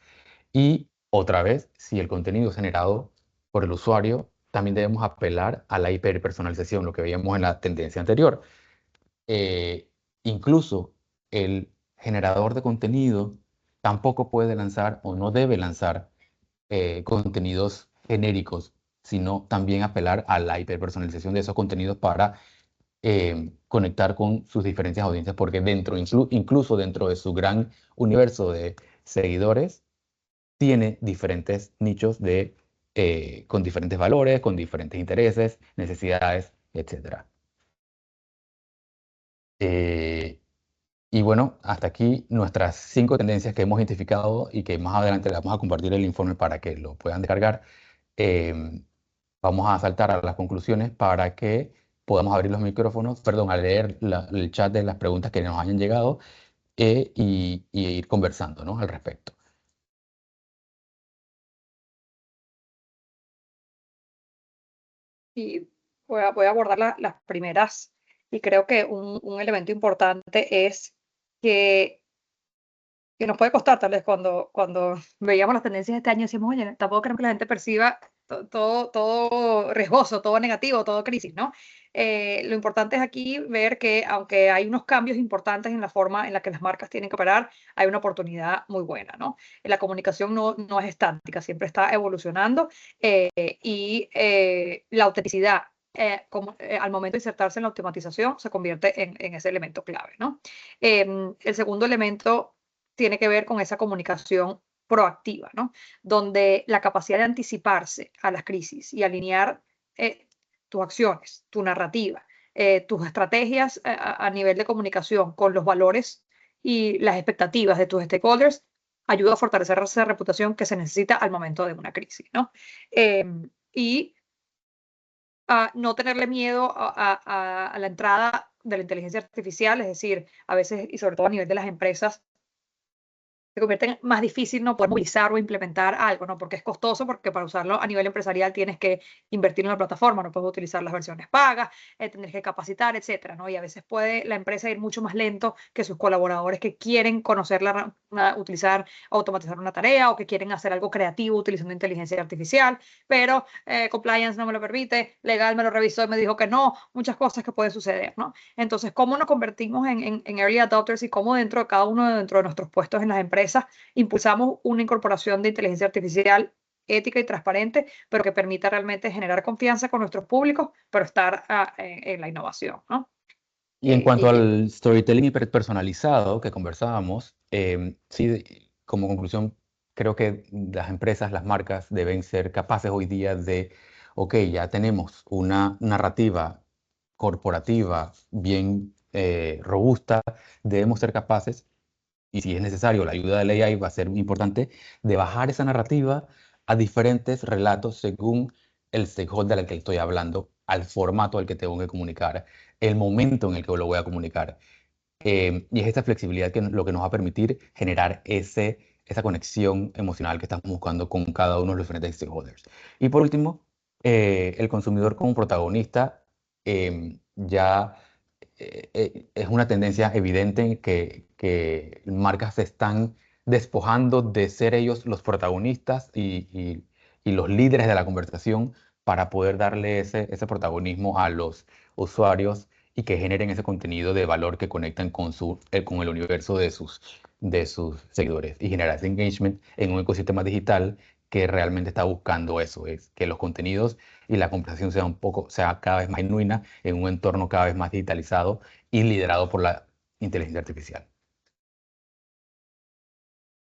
Y otra vez, si el contenido es generado por el usuario, también debemos apelar a la hiperpersonalización, lo que veíamos en la tendencia anterior. Incluso el generador de contenido tampoco puede lanzar o no debe lanzar contenidos genéricos, sino también apelar a la hiperpersonalización de esos contenidos para conectar con sus diferentes audiencias, porque incluso dentro de su gran universo de seguidores, tiene diferentes nichos con diferentes valores, con diferentes intereses, necesidades, etc. Y bueno, hasta aquí nuestras 5 tendencias que hemos identificado y que más adelante les vamos a compartir el informe para que lo puedan descargar. Vamos a saltar a las conclusiones para que podamos abrir los micrófonos, perdón, a leer el chat de las preguntas que nos hayan llegado y ir conversando, ¿no?, al respecto. Y voy a abordar las primeras, y creo que un elemento importante es que nos puede costar tal vez cuando veíamos las tendencias de este año, decimos, oye, tampoco queremos que la gente perciba todo riesgoso, todo negativo, todo crisis, ¿no? Lo importante es aquí ver que aunque hay unos cambios importantes en la forma en la que las marcas tienen que operar, hay una oportunidad muy buena, ¿no? La comunicación no es estática, siempre está evolucionando, y la autenticidad, al momento de insertarse en la automatización, se convierte en ese elemento clave, ¿no? El segundo elemento tiene que ver con esa comunicación proactiva, ¿no? Donde la capacidad de anticiparse a las crisis y alinear tus acciones, tu narrativa, tus estrategias a nivel de comunicación con los valores y las expectativas de tus stakeholders ayuda a fortalecer esa reputación que se necesita al momento de una crisis, ¿no? Y a no tenerle miedo a la entrada de la inteligencia artificial, es decir, a veces, y sobre todo a nivel de las empresas, se convierte en más difícil no poder movilizar o implementar algo, ¿no? Porque es costoso, porque para usarlo a nivel empresarial tienes que invertir en la plataforma, no puedes utilizar las versiones pagas, tendrás que capacitar, etcétera, ¿no? Y a veces puede la empresa ir mucho más lento que sus colaboradores que quieren utilizar, automatizar una tarea o que quieren hacer algo creativo utilizando inteligencia artificial, pero compliance no me lo permite, legal me lo revisó y me dijo que no, muchas cosas que pueden suceder, ¿no? Entonces, ¿cómo nos convertimos en early adopters y cómo dentro de cada uno dentro de nuestros puestos en las empresas impulsamos una incorporación de inteligencia artificial ética y transparente, pero que permita realmente generar confianza con nuestros públicos, pero estar en la innovación, ¿no? Y en cuanto Y al storytelling hiperpersonalizado que conversábamos, sí, como conclusión, creo que las empresas, las marcas deben ser capaces hoy día de, ok, ya tenemos una narrativa corporativa bien robusta, debemos ser capaces, y si es necesario, la ayuda del AI va a ser muy importante, de bajar esa narrativa a diferentes relatos según el stakeholder al que estoy hablando, al formato al que tengo que comunicar, el momento en el que lo voy a comunicar. Y es esta flexibilidad lo que nos va a permitir generar esa conexión emocional que estamos buscando con cada uno de los diferentes stakeholders. Y por último, el consumidor como protagonista ya es una tendencia evidente que marcas se están despojando de ser ellos los protagonistas y los líderes de la conversación para poder darle ese protagonismo a los usuarios y que generen ese contenido de valor que conectan con el universo de sus seguidores y generar ese engagement en un ecosistema digital que realmente está buscando eso, es que los contenidos y la conversación sea cada vez más genuina en un entorno cada vez más digitalizado y liderado por la inteligencia artificial.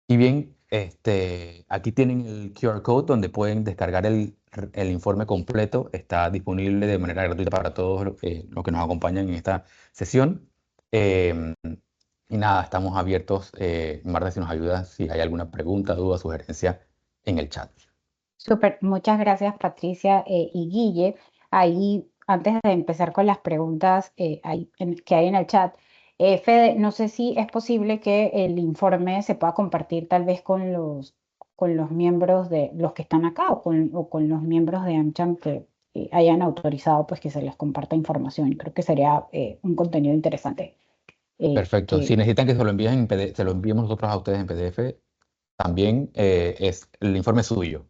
Y bien, aquí tienen el QR code donde pueden descargar el informe completo. Está disponible de manera gratuita para todos los que nos acompañan en esta sesión. Em, y nada, estamos abiertos. Marta, si nos ayuda, si hay alguna pregunta, duda, sugerencia en el chat. Súper, muchas gracias Patricia y Guille. Ahí, antes de empezar con las preguntas que hay en el chat, Fede, no sé si es posible que el informe se pueda compartir tal vez con los miembros de los que están acá o con los miembros de AmCham que hayan autorizado pues que se les comparta información. Creo que sería un contenido interesante. Perfecto. Si Que necesitan que se lo envíen en PDF, se lo enviemos nosotros a ustedes en PDF, también es el informe suyo.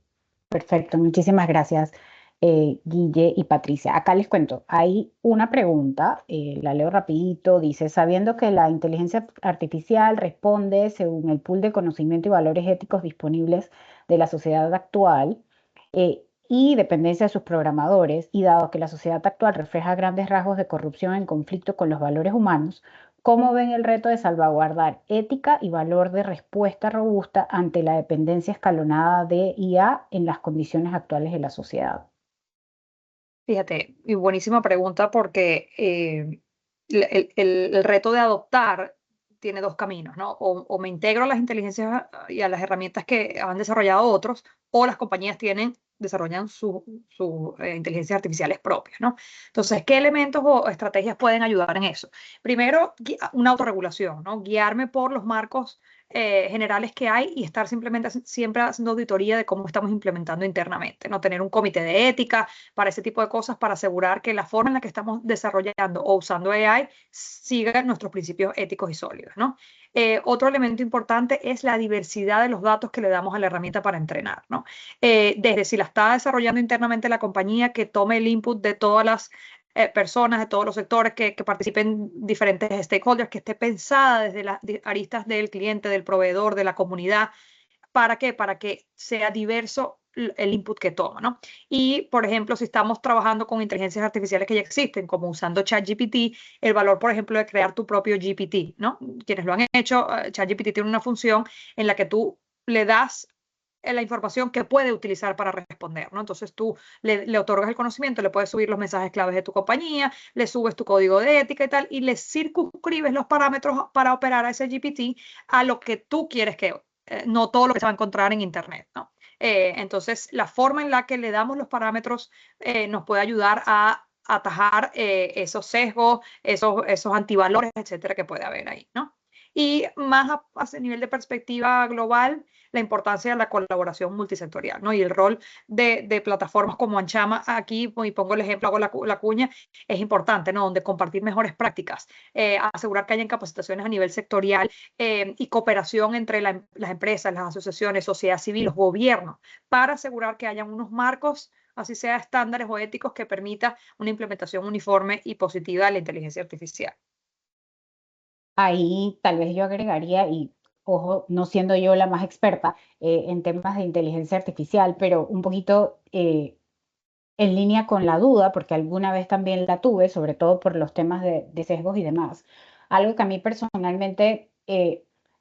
Perfecto, muchísimas gracias, Guille y Patricia. Acá les cuento, hay una pregunta, la leo rapidito, dice, sabiendo que la inteligencia artificial responde según el pool de conocimiento y valores éticos disponibles de la sociedad actual, y dependencia de sus programadores, y dado que la sociedad actual refleja grandes rasgos de corrupción en conflicto con los valores humanos, ¿cómo ven el reto de salvaguardar ética y valor de respuesta robusta ante la dependencia escalonada de IA en las condiciones actuales de la sociedad? Fíjate, y buenísima pregunta porque el reto de adoptar tiene dos caminos, ¿no? O me integro a las inteligencias y a las herramientas que han desarrollado otros, o las compañías desarrollan sus inteligencias artificiales propias, ¿no? Entonces, ¿qué elementos o estrategias pueden ayudar en eso? Primero, una autorregulación, ¿no? Guiarme por los marcos generales que hay y estar simplemente siempre haciendo auditoría de cómo estamos implementando internamente, ¿no? Tener un comité de ética para ese tipo de cosas, para asegurar que la forma en la que estamos desarrollando o usando AI siga nuestros principios éticos y sólidos, ¿no? Otro elemento importante es la diversidad de los datos que le damos a la herramienta para entrenar, ¿no? Desde si la está desarrollando internamente la compañía, que tome el input de todas las personas de todos los sectores que participen, diferentes stakeholders, que esté pensada desde las aristas del cliente, del proveedor, de la comunidad. ¿Para qué? Para que sea diverso el input que toma, ¿no? Y, por ejemplo, si estamos trabajando con inteligencias artificiales que ya existen, como usando ChatGPT, el valor, por ejemplo, de crear tu propio GPT, ¿no? Quienes lo han hecho, ChatGPT tiene una función en la que tú le das la información que puede utilizar para responder, ¿no? Entonces tú le otorgas el conocimiento, le puedes subir los mensajes claves de tu compañía, le subes tu código de ética y tal, y le circunscribes los parámetros para operar a ese GPT a lo que tú quieres que, no todo lo que se va a encontrar en Internet, ¿no? Entonces, la forma en la que le damos los parámetros nos puede ayudar a atajar esos sesgos, esos antivalores, etcétera, que puede haber ahí, ¿no? Y más a nivel de perspectiva global, la importancia de la colaboración multisectorial, ¿no? Y el rol de plataformas como Anchama, aquí, y pongo el ejemplo, hago la cuña, es importante, ¿no? Donde compartir mejores prácticas, asegurar que hayan capacitaciones a nivel sectorial y cooperación entre las empresas, las asociaciones, sociedad civil, los gobiernos, para asegurar que hayan unos marcos, así sea estándares o éticos, que permita una implementación uniforme y positiva de la inteligencia artificial. Ahí tal vez yo agregaría, y ojo, no siendo yo la más experta en temas de inteligencia artificial, pero un poquito en línea con la duda, porque alguna vez también la tuve, sobre todo por los temas de sesgos y demás. Algo que a mí personalmente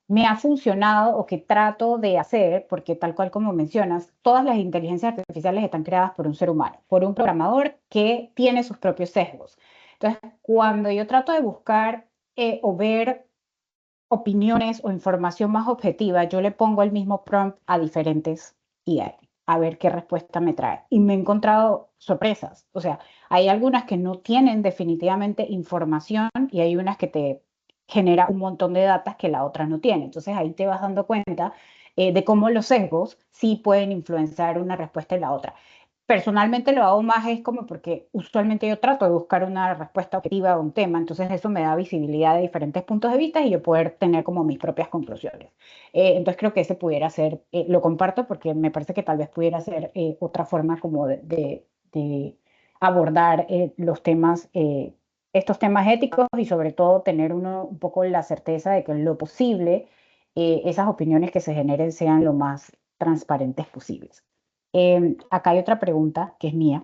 me ha funcionado o que trato de hacer, porque tal cual como mencionas, todas las inteligencias artificiales están creadas por un ser humano, por un programador que tiene sus propios sesgos. Entonces, cuando yo trato de buscar o ver opiniones o información más objetiva, yo le pongo el mismo prompt a diferentes IA a ver qué respuesta me trae. Y me he encontrado sorpresas. O sea, hay algunas que no tienen definitivamente información y hay unas que te genera un montón de datos que la otra no tiene. Entonces ahí te vas dando cuenta de cómo los sesgos sí pueden influenciar una respuesta en la otra. Personalmente lo hago más es como porque usualmente yo trato de buscar una respuesta objetiva a un tema, entonces eso me da visibilidad de diferentes puntos de vista y yo poder tener como mis propias conclusiones. Entonces creo que ese pudiera ser, lo comparto porque me parece que tal vez pudiera ser otra forma como de abordar los temas, estos temas éticos y sobre todo tener uno un poco la certeza de que en lo posible esas opiniones que se generen sean lo más transparentes posibles. Acá hay otra pregunta que es mía.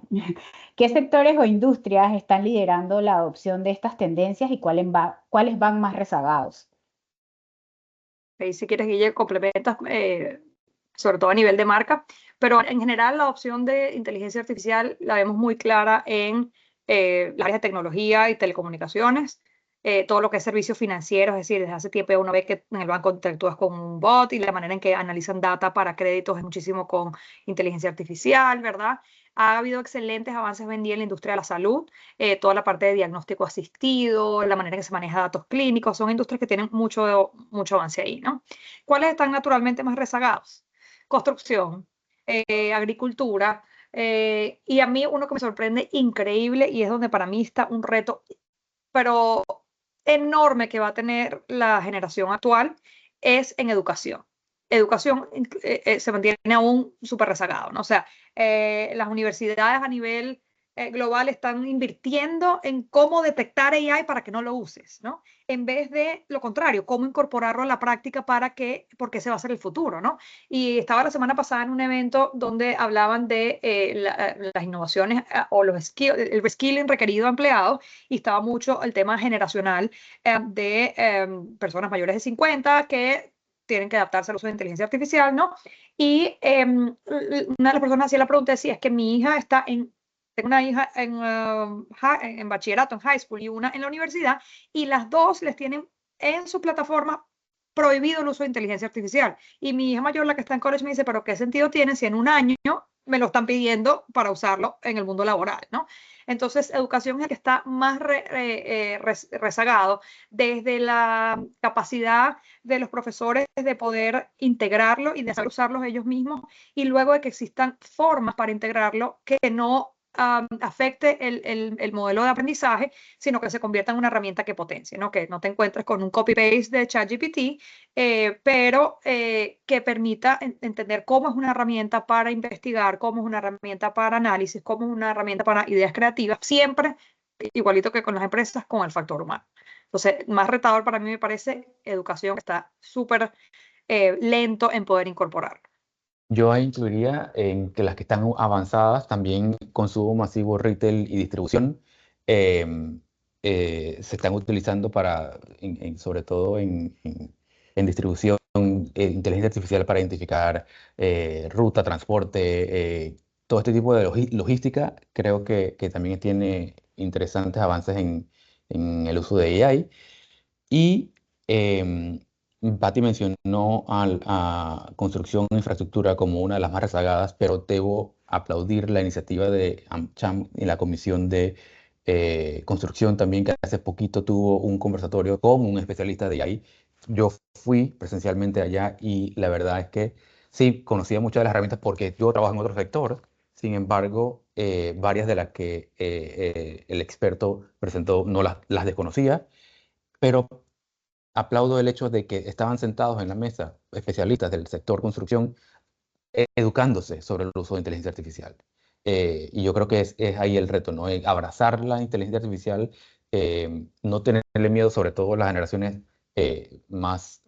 ¿Qué sectores o industrias están liderando la adopción de estas tendencias y cuáles van más rezagados? Ahí, si quieres, Guille, complementas, sobre todo a nivel de marca, pero en general la opción de inteligencia artificial la vemos muy clara en las áreas de tecnología y telecomunicaciones, todo lo que es servicios financieros, es decir, desde hace tiempo uno ve que en el banco interactúas con un bot y la manera en que analizan data para créditos es muchísimo con inteligencia artificial, ¿verdad? Ha habido excelentes avances hoy en día en la industria de la salud, toda la parte de diagnóstico asistido, la manera en que se maneja datos clínicos, son industrias que tienen mucho avance ahí, ¿no? ¿Cuáles están naturalmente más rezagados? Construcción, agricultura, y a mí uno que me sorprende increíble y es donde para mí está un reto, pero enorme, que va a tener la generación actual, es en educación. Educación se mantiene aún súper rezagado, ¿no? O sea, las universidades a nivel global están invirtiendo en cómo detectar AI para que no lo uses, ¿no? En vez de lo contrario, cómo incorporarlo a la práctica porque ese va a ser el futuro, ¿no? Y estaba la semana pasada en un evento donde hablaban de las innovaciones o el reskilling requerido a empleados, y estaba mucho el tema generacional de personas mayores de 50 que tienen que adaptarse al uso de inteligencia artificial, ¿no? Y una de las personas hacía la pregunta, decía, es que mi hija está tengo una hija en bachillerato, en high school, y una en la universidad, y las dos les tienen en su plataforma prohibido el uso de inteligencia artificial. Y mi hija mayor, la que está en college, me dice, pero ¿qué sentido tiene si en un año me lo están pidiendo para usarlo en el mundo laboral, ¿no? Entonces, educación es el que está más rezagado desde la capacidad de los profesores de poder integrarlo y de saber usarlos ellos mismos, y luego de que existan formas para integrarlo que no afecte el modelo de aprendizaje, sino que se convierta en una herramienta que potencie, ¿no? Que no te encuentres con un copy-paste de ChatGPT, pero que permita entender cómo es una herramienta para investigar, cómo es una herramienta para análisis, cómo es una herramienta para ideas creativas, siempre igualito que con las empresas, con el factor humano. Entonces, más retador para mí me parece educación, que está súper lento en poder incorporar. Yo ahí incluiría en que las que están avanzadas, también consumo masivo, retail y distribución, em, se están utilizando sobre todo en distribución, inteligencia artificial para identificar ruta, transporte, todo este tipo de logística. Creo que también tiene interesantes avances en el uso de AI. Y Patti mencionó a construcción e infraestructura como una de las más rezagadas, pero debo aplaudir la iniciativa de AmCham y la Comisión de Construcción también, que hace poquito tuvo un conversatorio con un especialista de ahí. Yo fui presencialmente allá y la verdad es que sí, conocía muchas de las herramientas porque yo trabajo en otro sector. Sin embargo, varias de las que el experto presentó no las desconocía, pero aplaudo el hecho de que estaban sentados en la mesa especialistas del sector construcción educándose sobre el uso de inteligencia artificial. Y yo creo que es ahí el reto, ¿no? Abrazar la inteligencia artificial, no tenerle miedo, sobre todo las generaciones los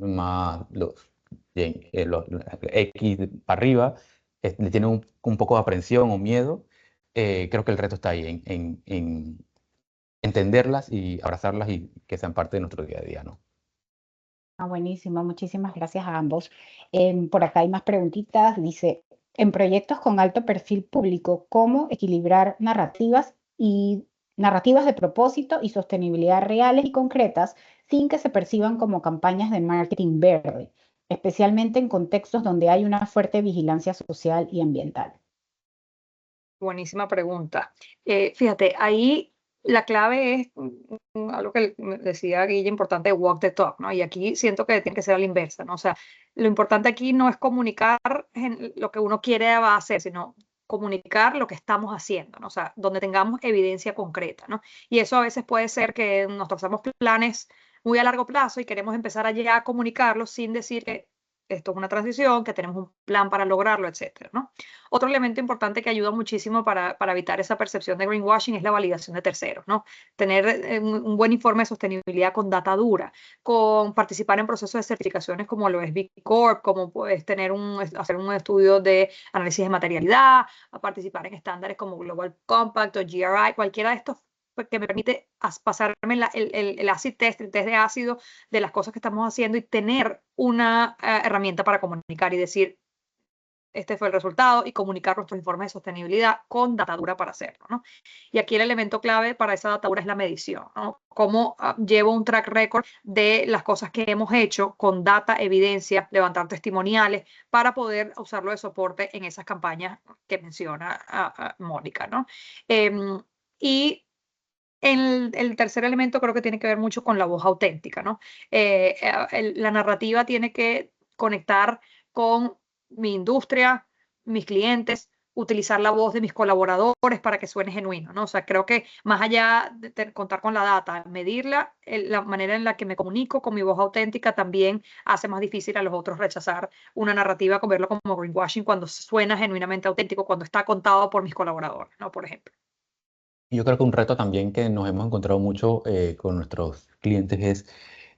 X para arriba, le tienen un poco de aprensión o miedo. Creo que el reto está ahí en entenderlas y abrazarlas y que sean parte de nuestro día a día, ¿no? Buenísimo, muchísimas gracias a ambos. Por acá hay más preguntitas. Dice, en proyectos con alto perfil público, ¿cómo equilibrar narrativas de propósito y sostenibilidad reales y concretas sin que se perciban como campañas de marketing verde, especialmente en contextos donde hay una fuerte vigilancia social y ambiental? Buenísima pregunta. Fíjate, ahí la clave es algo que me decía Guille, importante, walk the talk, ¿no? Y aquí siento que tiene que ser a la inversa, ¿no? O sea, lo importante aquí no es comunicar lo que uno quiere hacer, sino comunicar lo que estamos haciendo, ¿no? O sea, donde tengamos evidencia concreta, ¿no? Y eso a veces puede ser que nos trazamos planes muy a largo plazo y queremos empezar allá a comunicarlo sin decir que esto es una transición, que tenemos un plan para lograrlo, etcétera, ¿no? Otro elemento importante que ayuda muchísimo para evitar esa percepción de greenwashing es la validación de terceros, ¿no? Tener un buen informe de sostenibilidad con data dura, con participar en procesos de certificaciones como lo es B Corp, como puedes hacer un estudio de análisis de materialidad, a participar en estándares como Global Compact o GRI, cualquiera de estos que me permite pasarme el acid test, el test de ácido de las cosas que estamos haciendo, y tener una herramienta para comunicar y decir, este fue el resultado, y comunicar nuestros informes de sostenibilidad con data dura para hacerlo, ¿no? Y aquí el elemento clave para esa data dura es la medición, ¿no? Cómo llevo un track record de las cosas que hemos hecho con data, evidencia, levantar testimoniales para poder usarlo de soporte en esas campañas que menciona Mónica, ¿no? Y el tercer elemento creo que tiene que ver mucho con la voz auténtica, ¿no? La narrativa tiene que conectar con mi industria, mis clientes, utilizar la voz de mis colaboradores para que suene genuino, ¿no? O sea, creo que más allá de contar con la data, medirla, la manera en la que me comunico con mi voz auténtica también hace más difícil a los otros rechazar una narrativa, con verlo como greenwashing cuando suena genuinamente auténtico, cuando está contado por mis colaboradores, ¿no? Por ejemplo. Yo creo que un reto también que nos hemos encontrado mucho con nuestros clientes es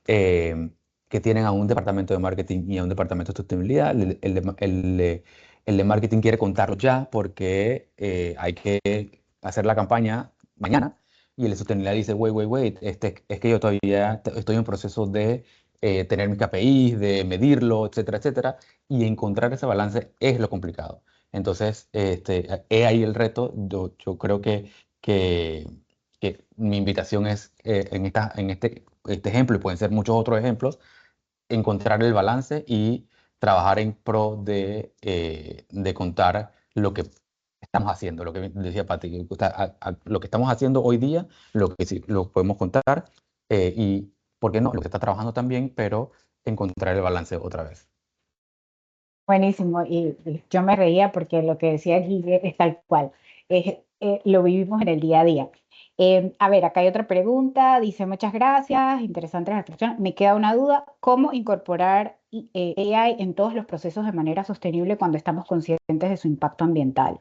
eh, que tienen a un departamento de marketing y a un departamento de sostenibilidad. El de marketing quiere contarlo ya porque hay que hacer la campaña mañana, y el de sostenibilidad dice, wait, es que yo todavía estoy en proceso de tener mis KPIs, de medirlo, etcétera, etcétera, y encontrar ese balance es lo complicado. Entonces, he ahí el reto. Yo creo que, que mi invitación es, en este ejemplo, y pueden ser muchos otros ejemplos, encontrar el balance y trabajar en pro de contar lo que estamos haciendo, lo que decía Pati, lo que estamos haciendo hoy día, lo que sí, lo podemos contar, y, ¿por qué no? Lo que está trabajando también, pero encontrar el balance otra vez. Buenísimo, y yo me reía porque lo que decía Guille es tal cual, lo vivimos en el día a día. A ver, acá hay otra pregunta, dice muchas gracias, interesante la reflexión. Me queda una duda, ¿cómo incorporar AI en todos los procesos de manera sostenible cuando estamos conscientes de su impacto ambiental?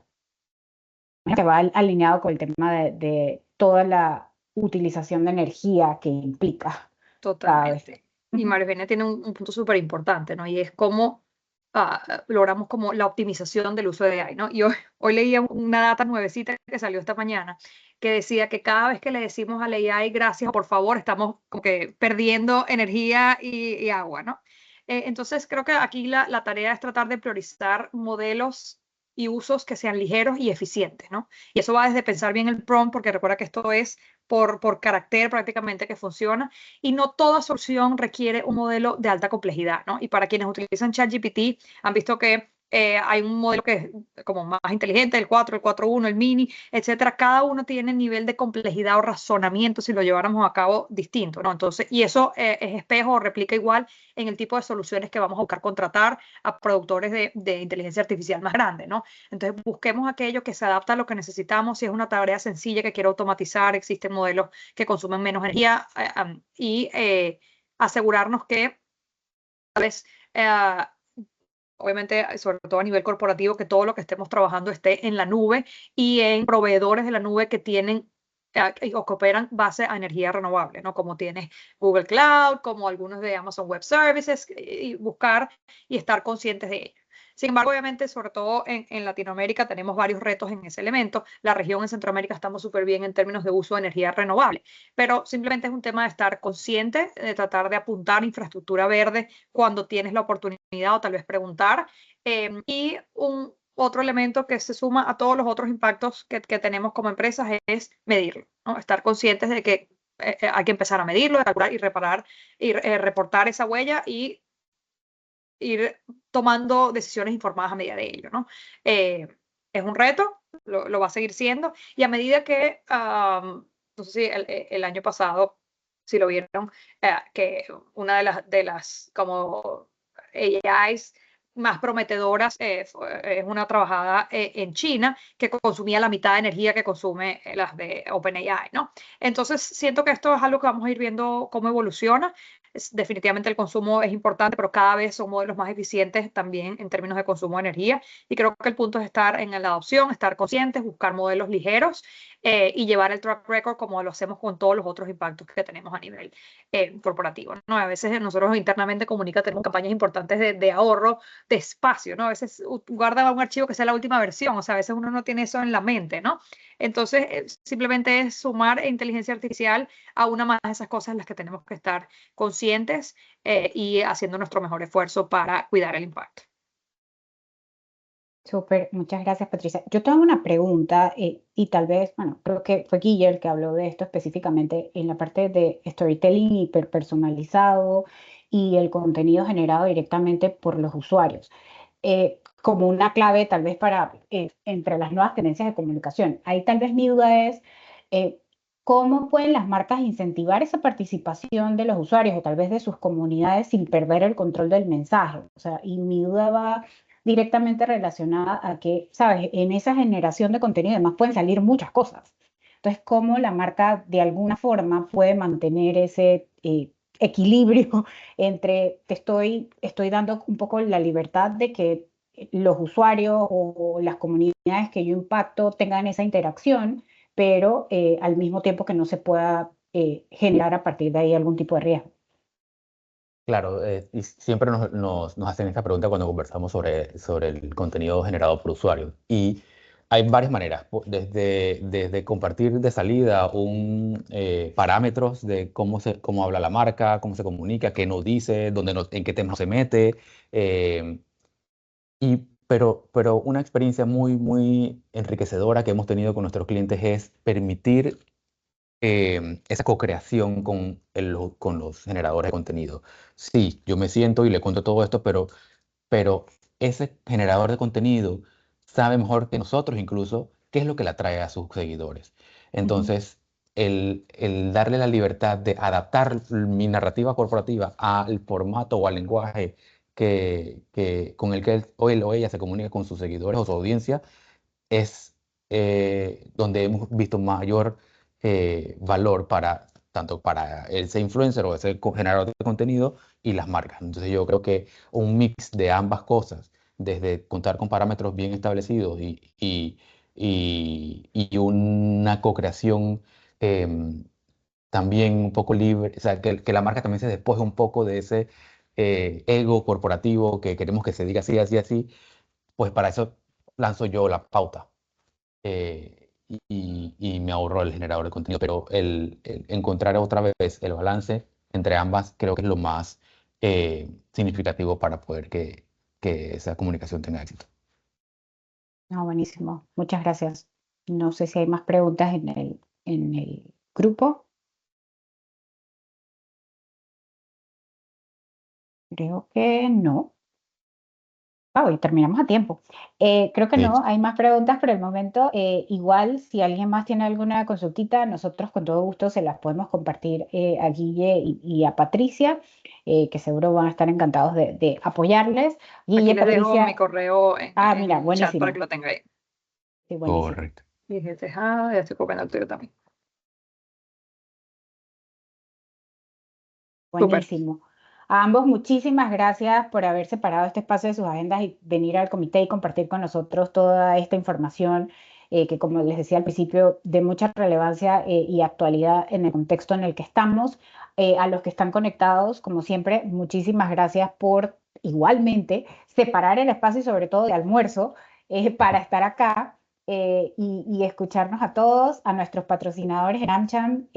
Que va alineado con el tema de toda la utilización de energía que implica cada vez. Totalmente. Y Ujú. María Eugenia tiene un punto súper importante, ¿no? Y es cómo logramos como la optimización del uso de AI, ¿no? Y hoy leía una data nuevecita que salió esta mañana que decía que cada vez que le decimos a la AI gracias o por favor, estamos como que perdiendo energía y agua, ¿no? Entonces creo que aquí la tarea es tratar de priorizar modelos y usos que sean ligeros y eficientes, ¿no? Y eso va desde pensar bien el prompt, porque recuerda que esto es por carácter prácticamente que funciona, y no toda solución requiere un modelo de alta complejidad, ¿no? Y para quienes utilizan ChatGPT, han visto que hay un modelo que es como más inteligente, el 4, el 4.1, el mini, etcétera. Cada uno tiene nivel de complejidad o razonamiento si lo lleváramos a cabo distinto, ¿no? Entonces, y eso es espejo o replica igual en el tipo de soluciones que vamos a buscar contratar a productores de inteligencia artificial más grandes, ¿no? Entonces, busquemos aquello que se adapta a lo que necesitamos. Si es una tarea sencilla que quiero automatizar, existen modelos que consumen menos energía, y asegurarnos que, ¿sabes? Obviamente, sobre todo a nivel corporativo, que todo lo que estemos trabajando esté en la nube y en proveedores de la nube que tienen o que operan base a energía renovable, ¿no? Como tiene Google Cloud, como algunos de Amazon Web Services, y buscar y estar conscientes de ello. Sin embargo, obviamente, sobre todo en Latinoamérica, tenemos varios retos en ese elemento. La región en Centroamérica estamos súper bien en términos de uso de energía renovable, pero simplemente es un tema de estar consciente, de tratar de apuntar infraestructura verde cuando tienes la oportunidad, o tal vez preguntar. Y un otro elemento que se suma a todos los otros impactos que tenemos como empresas es medirlo, ¿no? Estar conscientes de que hay que empezar a medirlo, calcular y reparar y reportar esa huella y ir tomando decisiones informadas a medida de ello, ¿no? Es un reto, lo va a seguir siendo, y a medida que, no sé si el año pasado, si lo vieron, que una de las como AIs más prometedoras es una trabajada en China que consumía la mitad de energía que consume las de OpenAI, ¿no? Entonces, siento que esto es algo que vamos a ir viendo cómo evoluciona. Definitivamente el consumo es importante, pero cada vez son modelos más eficientes también en términos de consumo de energía. Y creo que el punto es estar en la adopción, estar conscientes, buscar modelos ligeros, y llevar el track record como lo hacemos con todos los otros impactos que tenemos a nivel corporativo, ¿no? A veces nosotros internamente Comunica tenemos campañas importantes de ahorro de espacio, ¿no? A veces guarda un archivo que sea la última versión, o sea, a veces uno no tiene eso en la mente, ¿no? Entonces, simplemente es sumar inteligencia artificial a una más de esas cosas en las que tenemos que estar conscientes, y haciendo nuestro mejor esfuerzo para cuidar el impacto. Súper, muchas gracias, Patricia. Yo tengo una pregunta, y tal vez, bueno, creo que fue Guille el que habló de esto específicamente en la parte de storytelling hiperpersonalizado y el contenido generado directamente por los usuarios, como una clave tal vez para entre las nuevas tendencias de comunicación. Ahí tal vez mi duda es, eh, ¿cómo pueden las marcas incentivar esa participación de los usuarios o tal vez de sus comunidades sin perder el control del mensaje? O sea, y mi duda va directamente relacionada a que, ¿sabes? En esa generación de contenido además pueden salir muchas cosas. Entonces, ¿cómo la marca de alguna forma puede mantener ese equilibrio entre estoy dando un poco la libertad de que los usuarios o las comunidades que yo impacto tengan esa interacción, pero al mismo tiempo que no se pueda generar a partir de ahí algún tipo de riesgo. Claro, y siempre nos hacen esta pregunta cuando conversamos sobre el contenido generado por usuarios. Y hay varias maneras, desde compartir de salida parámetros de cómo habla la marca, cómo se comunica, qué nos dice, en qué tema se mete. eh, pero una experiencia muy, muy enriquecedora que hemos tenido con nuestros clientes es permitir esa co-creación con los generadores de contenido. Sí, yo me siento y le cuento todo esto, pero ese generador de contenido sabe mejor que nosotros incluso qué es lo que le atrae a sus seguidores. Entonces, el darle la libertad de adaptar mi narrativa corporativa al formato o al lenguaje con el que él o ella se comunica con sus seguidores o su audiencia es donde hemos visto mayor valor tanto para ese influencer o ese generador de contenido y las marcas. Entonces yo creo que un mix de ambas cosas, desde contar con parámetros bien establecidos y una co-creación también un poco libre, o sea, que la marca también se despoje un poco de ese ego corporativo que queremos que se diga así, así, así, pues para eso lanzo yo la pauta y me ahorro el generador de contenido. Pero el encontrar otra vez el balance entre ambas creo que es lo más significativo para poder que esa comunicación tenga éxito. No, buenísimo. Muchas gracias. No sé si hay más preguntas en el grupo. Creo que no. Y terminamos a tiempo. Creo que no, hay más preguntas por el momento. Igual, si alguien más tiene alguna consultita, nosotros con todo gusto se las podemos compartir a Guille y a Patricia, que seguro van a estar encantados de apoyarles. Guille, Aquí les dejo Patricia. mi correo en Mira, el chat para buenísimo. que lo tenga ahí. Sí, buenísimo. Correcto. Y dije, ya estoy copiando el tuyo también. Buenísimo. A ambos, muchísimas gracias por haber separado este espacio de sus agendas y venir al comité y compartir con nosotros toda esta información que, como les decía al principio, de mucha relevancia y actualidad en el contexto en el que estamos. A los que están conectados, como siempre, muchísimas gracias por igualmente separar el espacio y sobre todo de almuerzo para estar acá. Y escucharnos a todos, a nuestros patrocinadores en AmCham,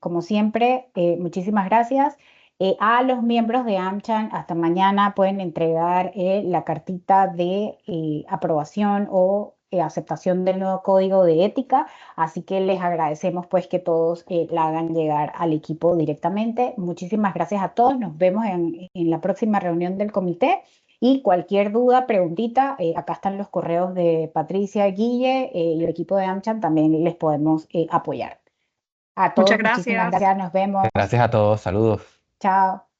como siempre, muchísimas gracias. A los miembros de AmCham, hasta mañana pueden entregar la cartita de aprobación o aceptación del nuevo código de ética, así que les agradecemos pues que todos la hagan llegar al equipo directamente. Muchísimas gracias a todos, nos vemos en la próxima reunión del comité y cualquier duda, preguntita, acá están los correos de Patricia, Guille y el equipo de AmCham, también les podemos apoyar. A todos, Muchas muchísimas gracias. gracias, nos vemos. Gracias a todos, saludos. Chao.